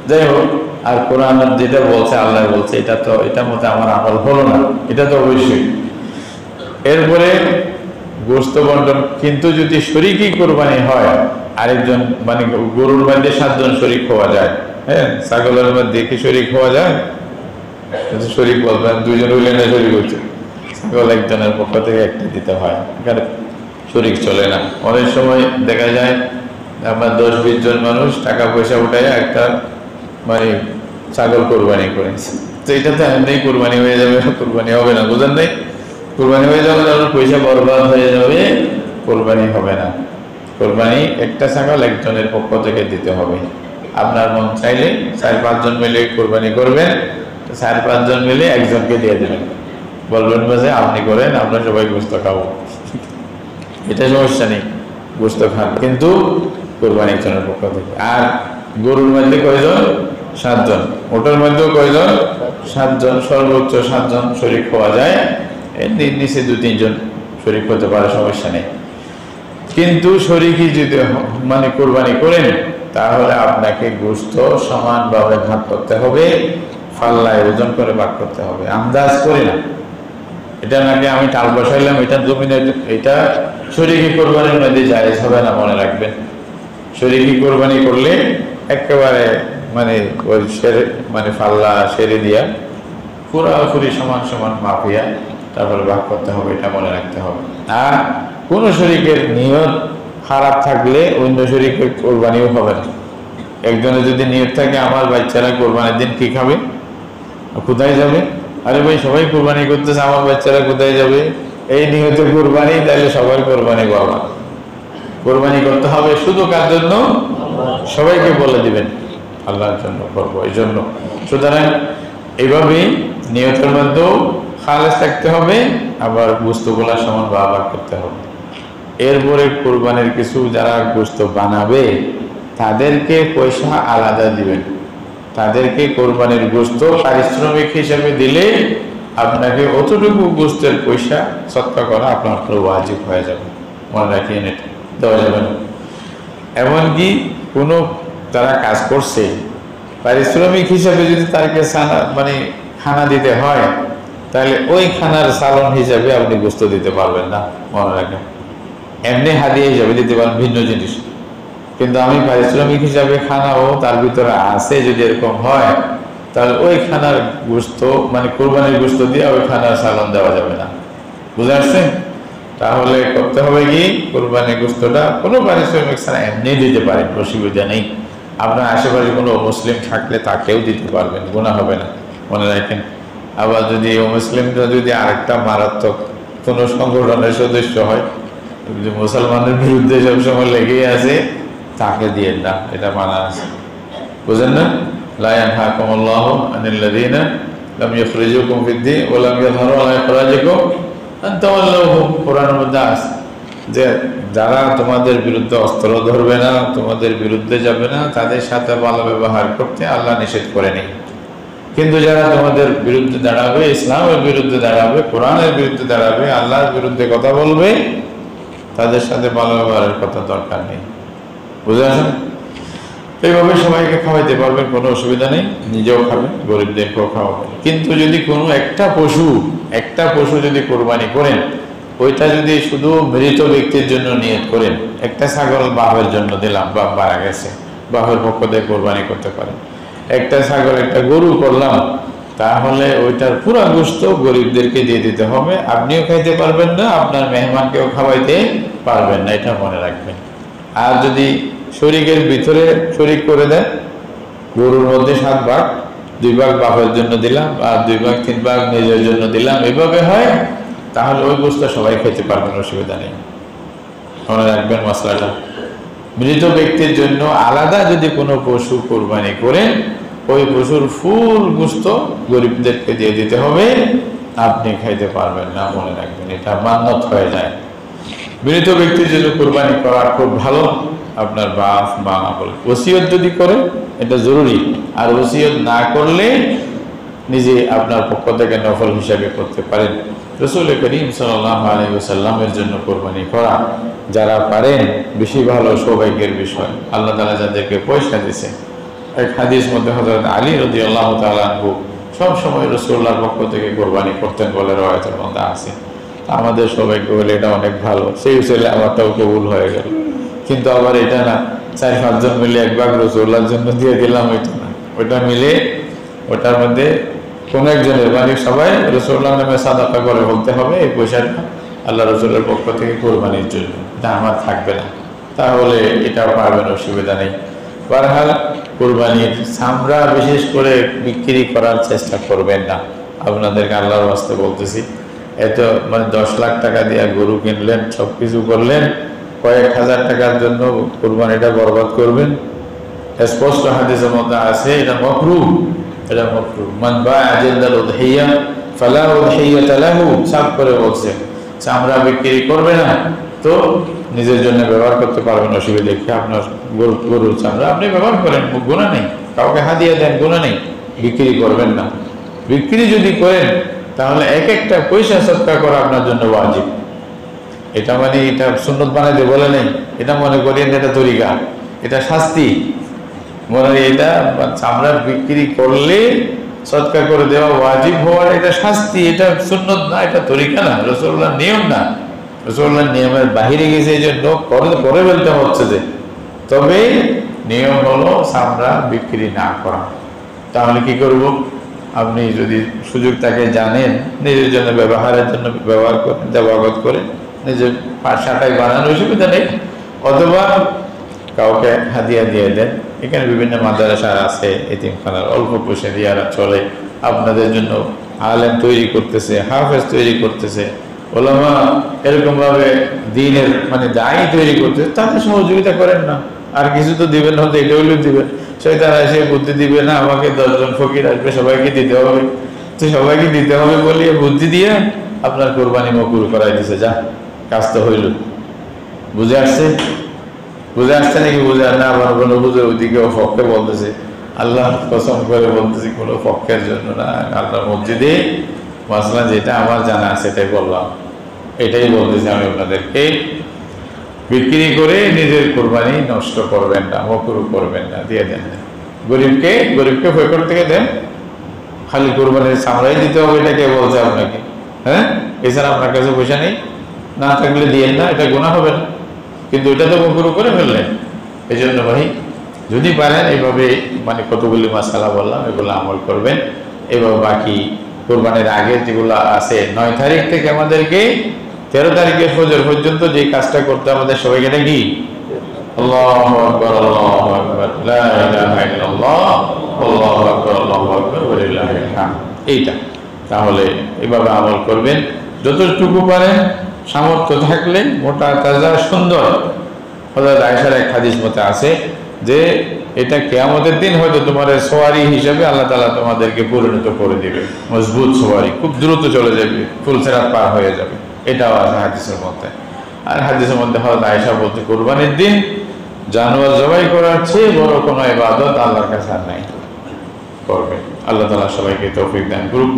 যাই হোক, আর কোরআন যেটা বলছে, আল্লাহ বলছে, এটা তো এটা মতে আমার আমল হলো না, এটা তো অবশ্যই। এরপরে গোশত বন্টন, কিন্তু যদি শরীকি কোরবানি হয়, আরেকজন মানে গরুর মধ্যে 7 জন শরীক হওয়া যায়, হ্যাঁ, ছাগলের মধ্যে কি শরীক হওয়া যায়? শরীক বলবেন 2 জন হইলে না শরীক হচ্ছে, ছাগল একজনের পক্ষ থেকে একটা দিতে হয়, এখানে শরীক চলে না। অনেক সময় দেখা যায় আমরা 10-20 জন মানুষ টাকা পয়সা উঠায় একটা মানে ছাগল কোরবানি করেছে, তো এটা তো এমনি কোরবানি হয়ে যাবে, কোরবানি হবে না, বুঝেন নাই? কোরবানি হয়ে যাবে, পয়সা বরবাদ হয়ে যাবে, কোরবানি হবে না। কোরবানি একটা ছাগল একজনের পক্ষ থেকে দিতে হবে। আপনার মন চাইলে 4-5 জন মিলে কোরবানি করবেন, 4-5 জন মিলে একজনকে দিয়ে দেবেন, বলবেন যে আপনি করেন, আমরা সবাই গোশত খাবো, এটা সমস্যা নেই, গোশত খান, কিন্তু কোরবানি একজনের পক্ষ থেকে। আর গরুর মধ্যে কয়জন? 7 জন। ওটার মধ্যেও কয়জন? 7 জন, সর্বোচ্চ 7 জন শরীক হওয়া যায়, এর নিচে 2-3 জন শরীক হতে পারে, সমস্যা নেই। কিন্তু শরীকি যদি মানে কোরবানি করেন, তাহলে আপনাকে গোশত সমানভাবে ভাগ করতে হবে, ফাল্লায় ওজন করে ভাগ করতে হবে, আন্দাজ করে না। এটা নাকি আমি টাল বসাইলাম, এটা জমিনে, এটা শরীকি কোরবানির মধ্যে জায়েজ হবে না, মনে রাখবেন। শরীকি কোরবানি করলে একেবারে মানে ওই মানে ফাল্লা সেরে দিয়া পুরাপুরি সমান সমান মাপিয়া তারপরে ভাগ করতে হবে, এটা মনে রাখতে হবে। আর কোন শরীকের নিয়ত খারাপ থাকলে অন্য শরীকের কোরবানিও হবে না। একজনের যদি নিয়ত থাকে আমার বাচ্চারা কোরবানির দিন কি খাবে, কোথায় যাবে, আরে ভাই সবাই কোরবানি করতেছে, আমার বাচ্চারা কোথায় যাবে, এই নিয়তে কোরবানি, তাহলে সবাই কোরবানি করবা, কোরবানি করতে হবে শুধু কার জন্য? সবাইকে বলে দিবেন আল্লাহর জন্য করবো, এই জন্য। সুতরাং এইভাবেই নিয়তের মধ্যেও খালেস থাকতে হবে, আবার গোশতগুলা সমান ভাগ করতে হবে। এরপরে কোরবানির কিছু যারা গোশত বানাবে তাদেরকে পয়সা আলাদা দিবেন, তাদেরকে কোরবানির গোশত পারিশ্রমিক হিসেবে দিলে আপনাকে অতটুকু গোশতের পয়সা সৎকা করা আপনার উপর ওয়াজিব হয়ে যাবে, মনে রাখিয়ে এটা দেওয়া যাবে না। এমনকি কোনো তারা কাজ করছে, পারিশ্রমিক হিসাবে যদি তাকে মানে খানা দিতে হয়, তাহলে ওই খানার সালন হিসাবে আপনি গোশত দিতে পারবেন না, মনে রাখেন। এমনি হাদিয়া হিসাবে দিতে পারেন, ভিন্ন জিনিস, কিন্তু আমি পারিশ্রমিক হিসাবে খানাও তার ভিতরে আছে, যদি এরকম হয় তাহলে ওই খানার গোশত মানে কোরবানির গোশত দিয়ে ওই খানার সালন দেওয়া যাবে না, বুঝে আসছে? তাহলে করতে হবে কি, কোরবানির গোশতটা কোনো পারিশ্রমিক ছাড়া এমনি দিতে পারেন, অসুবিধা নেই। আপনার আশেপাশে কোনো মুসলিম থাকলে তাকেও দিতে পারবেন, গুনাহ হবে না, মনে রাখেন। আবার যদি মুসলিমরা যদি আরেকটা মারাত্মক কোনো সংগঠনের সদস্য হয়, মুসলমানের বিরুদ্ধে সবসময় লেগেই আছে, তাকে দিয়ে না, এটা মানা আছে, বুঝেন না? লা ইয়ানহাকুমুল্লাহু আনিল্লাযীনা লাম ইখরিজুকুম ফিদ-দীন ওয়া লাম ইয়াযহারু আলা ইখরাজিকুম আন তাওয়াল্লাউহুম। কোরআনের মধ্যে আছে যে যারা তোমাদের বিরুদ্ধে অস্ত্র ধরবে না, তোমাদের বিরুদ্ধে যাবে না, তাদের সাথে ভালো ব্যবহার করতে আল্লাহ নিষেধ করেনি। কিন্তু যারা তোমাদের বিরুদ্ধে দাঁড়াবে, ইসলামের বিরুদ্ধে দাঁড়াবে, কোরআনের বিরুদ্ধে দাঁড়াবে, আল্লাহর বিরুদ্ধে কথা বলবে, তাদের সাথে ভালো ব্যবহারের কথা দরকার নেই, বুঝে আসেন? এইভাবে সবাইকে খাওয়াইতে পারবেন, কোনো অসুবিধা নেই, নিজেও খাবেন, গরিবদেরকেও খাওয়াবেন। কিন্তু যদি কোনো একটা পশু যদি কোরবানি করেন, ওইটা যদি শুধু মৃত ব্যক্তির জন্য নিয়ত করেন, একটা ছাগল বাপের জন্য দিলাম, বাপ মারা গেছে, বাপের পক্ষ থেকে কোরবানি করতে পারেন। একটা ছাগল, একটা গরু করলাম, তাহলে ওইটার পুরা গোশত গরিবদেরকে দিয়ে দিতে হবে, আপনিও খাইতে পারবেন না, আপনার মেহমানকেও খাওয়াইতে পারবেন না, এটা মনে রাখবেন। আর যদি শরীকের ভিতরে শরীক করে দেন, গরুর মধ্যে 7 ভাগ, 2 ভাগ বাপের জন্য দিলাম আর 2 ভাগ 3 ভাগ নিজের জন্য দিলাম, এভাবে হয়, তাহলে ওই গোশত সবাই খেতে পারবেন, অসুবিধা নেই, মনে রাখবেন মশলাটা। মৃত ব্যক্তির জন্য আলাদা যদি কোনো পশু কোরবানি করেন, ওই পশুর ফুল গোশত গরিবদেরকে দিয়ে দিতে হবে, আপনি খাইতে পারবেন না, মনে রাখবেন, এটা মান্নত হয়ে যায়। মৃত ব্যক্তির জন্য কোরবানি করা খুব ভালো। আপনার বাপ মা বলে ওসিয়ত যদি করে এটা জরুরি, আর ওসিয়ত না করলে নিজে আপনার পক্ষ থেকে নফল হিসাবে করতে পারেন। রাসূল করিম সাল্লাল্লাহু আলাইহি ওয়াসাল্লামের জন্য কোরবানি করা যারা পারেন বেশি ভালো, সৌভাগ্যের বিষয়। আল্লাহ তাআলা যাদেরকে পয়সা দিয়েছে, এক হাদিস মধ্যে হযরত আলী রাদিয়াল্লাহু তাআলা আনহু সব সময় রাসূলুল্লাহর পক্ষ থেকে কোরবানি করতেন বলে রওয়ায়াতের মধ্যে আছে। আমাদের সৌভাগ্য হলে এটা অনেক ভালো, সেই ছেলে আমারটাও কবুল হয়ে গেল। কিন্তু আবার এটা না 4-5 জন মিলে এক ভাগ রাসূলুল্লাহর জন্য দিয়ে দিলাম, ওইটা না, ওইটা মিলে ওটার মধ্যে কোন একজনের মানে সবাই রাসূলুল্লাহর নামে সাদাকা করে বলতে হবে এই পয়সাটা আল্লাহ রাসূলের পক্ষ থেকে কোরবানির জন্য, এটা আমার থাকবে না, তাহলে এটাও পারবেন, অসুবিধা নেই। বারহাল কোরবানির চামড়া বিশেষ করে বিক্রি করার চেষ্টা করবেন না, আপনাদেরকে আল্লাহর ওয়াস্তে বলতেছি। এত মানে 10 লাখ টাকা দিয়ে গরু কিনলেন, সব কিছু করলেন, কয়েক হাজার টাকার জন্য কোরবানিটা বরবাদ করবেন। স্পষ্ট হাদিসের মধ্যে আছে এটা মাকরুহ, এটা মাকরুহ। মান বা'a জিলদাল উদহিয়া ফালা উদহিয়াতা লাহু, সাফ করে বলছে চামড়া বিক্রি করবে না তো নিজের জন্য ব্যবহার করতে পারবেন, অসুবিধা কি? আপনার গরুর চামড়া আপনি ব্যবহার করেন, গুনাহ নেই, কাউকে হাদিয়া দেন, গুনাহ নেই, বিক্রি করবেন না। বিক্রি যদি করেন তাহলে এক একটা পয়সা সদকা করা আপনার জন্য ওয়াজিব। এটা মানে এটা সুন্নত বানাইতে বলে নেই, এটা মনে করেন এটা তরিকা, এটা শাস্তি। মনে এটা চামড়া বিক্রি করলে সদকা করে দেওয়া ওয়াজিব হওয়ার এটা শাস্তি, এটা সুন্নত না, এটা তরিকা না, রাসূলুল্লাহর নিয়ম না, রাসূলুল্লাহর নিয়মের বাহিরে গেছে এই জন্য করে ফেলতে হচ্ছে। যে তবে নিয়ম হলো চামড়া বিক্রি না করা। তাহলে কি করব? আপনি যদি সুযোগ তাকে জানেন নিজের জন্য ব্যবহারের জন্য ব্যবহার করেন, দেবাগত করে নিজের পাশাটাই বানানোর অসুবিধা নেই, অথবা কাউকে হাদিয়া দিয়ে দেন। এখানে বিভিন্ন মাদ্রাসা আছে, এতিমখানার অল্প পয়সা দিয়ে চলে, আপনাদের জন্য আলেম তৈরি করতেছে, হাফেজ তৈরি করতেছে, ওলামা এরকম ভাবে দ্বীনের মানে দায়ী তৈরি করতেছে, তাদের সহযোগিতা করেন না। আর কিছু তো দিবেন, হয়তো এটা হলেও দিবেন, শয়তান এসে বুদ্ধি দিবে না আমাকে 10 জন ফকির আসবে সবাইকে দিতে হবে, তো সবাইকে দিতে হবে বলিয়ে বুদ্ধি দিয়ে আপনার কোরবানি মকুর করাই দিছে। যা কাজ তো হইল। বুঝে আসছে? বুঝে আসছে নাকি? বুঝে না, আবার কোনো বুঝে ওইদিকে পক্ষে বলতেছে, আল্লাহ কসম করে বলতেছি কোনো পক্ষের জন্য না, আল্লাহ মসজিদে মাসলা যেটা আমার জানা আছে সেটাই বললাম, এটাই বলতেছি আমি আপনাদেরকে। বিক্রি করে নিজের কোরবানি নষ্ট করবেন না, মকরু করবেন না, দিয়ে দেন না গরিবকে, গরিবকে ফয়কর থেকে দেন। খালি কোরবানির চামড়াই দিতে হবে এটা কে বলছে আপনাকে? হ্যাঁ, এছাড়া আপনার কাছে পয়সা নেই, না থাকলে দিয়েন না, এটা গুনাহ হবে না, কিন্তু এটা তো মকরু করে ফেললেন। এই জন্য ভাই যদি পারেন এইভাবে মানে কতগুলি মাসালা বললাম এগুলো আমল করবেন। এবার বাকি কোরবানির আগে যেগুলো আছে 9 তারিখ থেকে আমাদেরকে 13 তারিখের ফজর পর্যন্ত যে কাজটা করতে আমাদের সবাইকে, এটা কি? আল্লাহু আকবার, আল্লাহু আকবার, লা ইলাহা ইল্লাল্লাহ, আল্লাহু আকবার, আল্লাহু আকবার, ওয়া লিল্লাহিল হামদ। এইটা তাহলে এভাবে আমল করবেন যতটুকু পারেন, সামর্থ্য থাকলে মোটা তাজা সুন্দর। হযরত আয়েশার এক হাদিস মতে আছে যে এটা কিয়ামতের দিন হয়তো তোমার সওয়ারি হিসেবে আল্লাহ তাআলা তোমাদেরকে পরিণত করে দিবে, মজবুত সওয়ারি, খুব দ্রুত চলে যাবে, ফুলসেরাত পার হয়ে যাবে, এটাও আছে হাদিসের মধ্যে। আর হাদিসের মধ্যে হযরত আয়েশা বলতে কুরবানির দিন জানোয়ার জবাই করার চেয়ে বড় কোনো ইবাদত আল্লাহর কাছে আর নাই, করবে। আল্লাহ তাআলা সবাইকে তৌফিক দান করুক।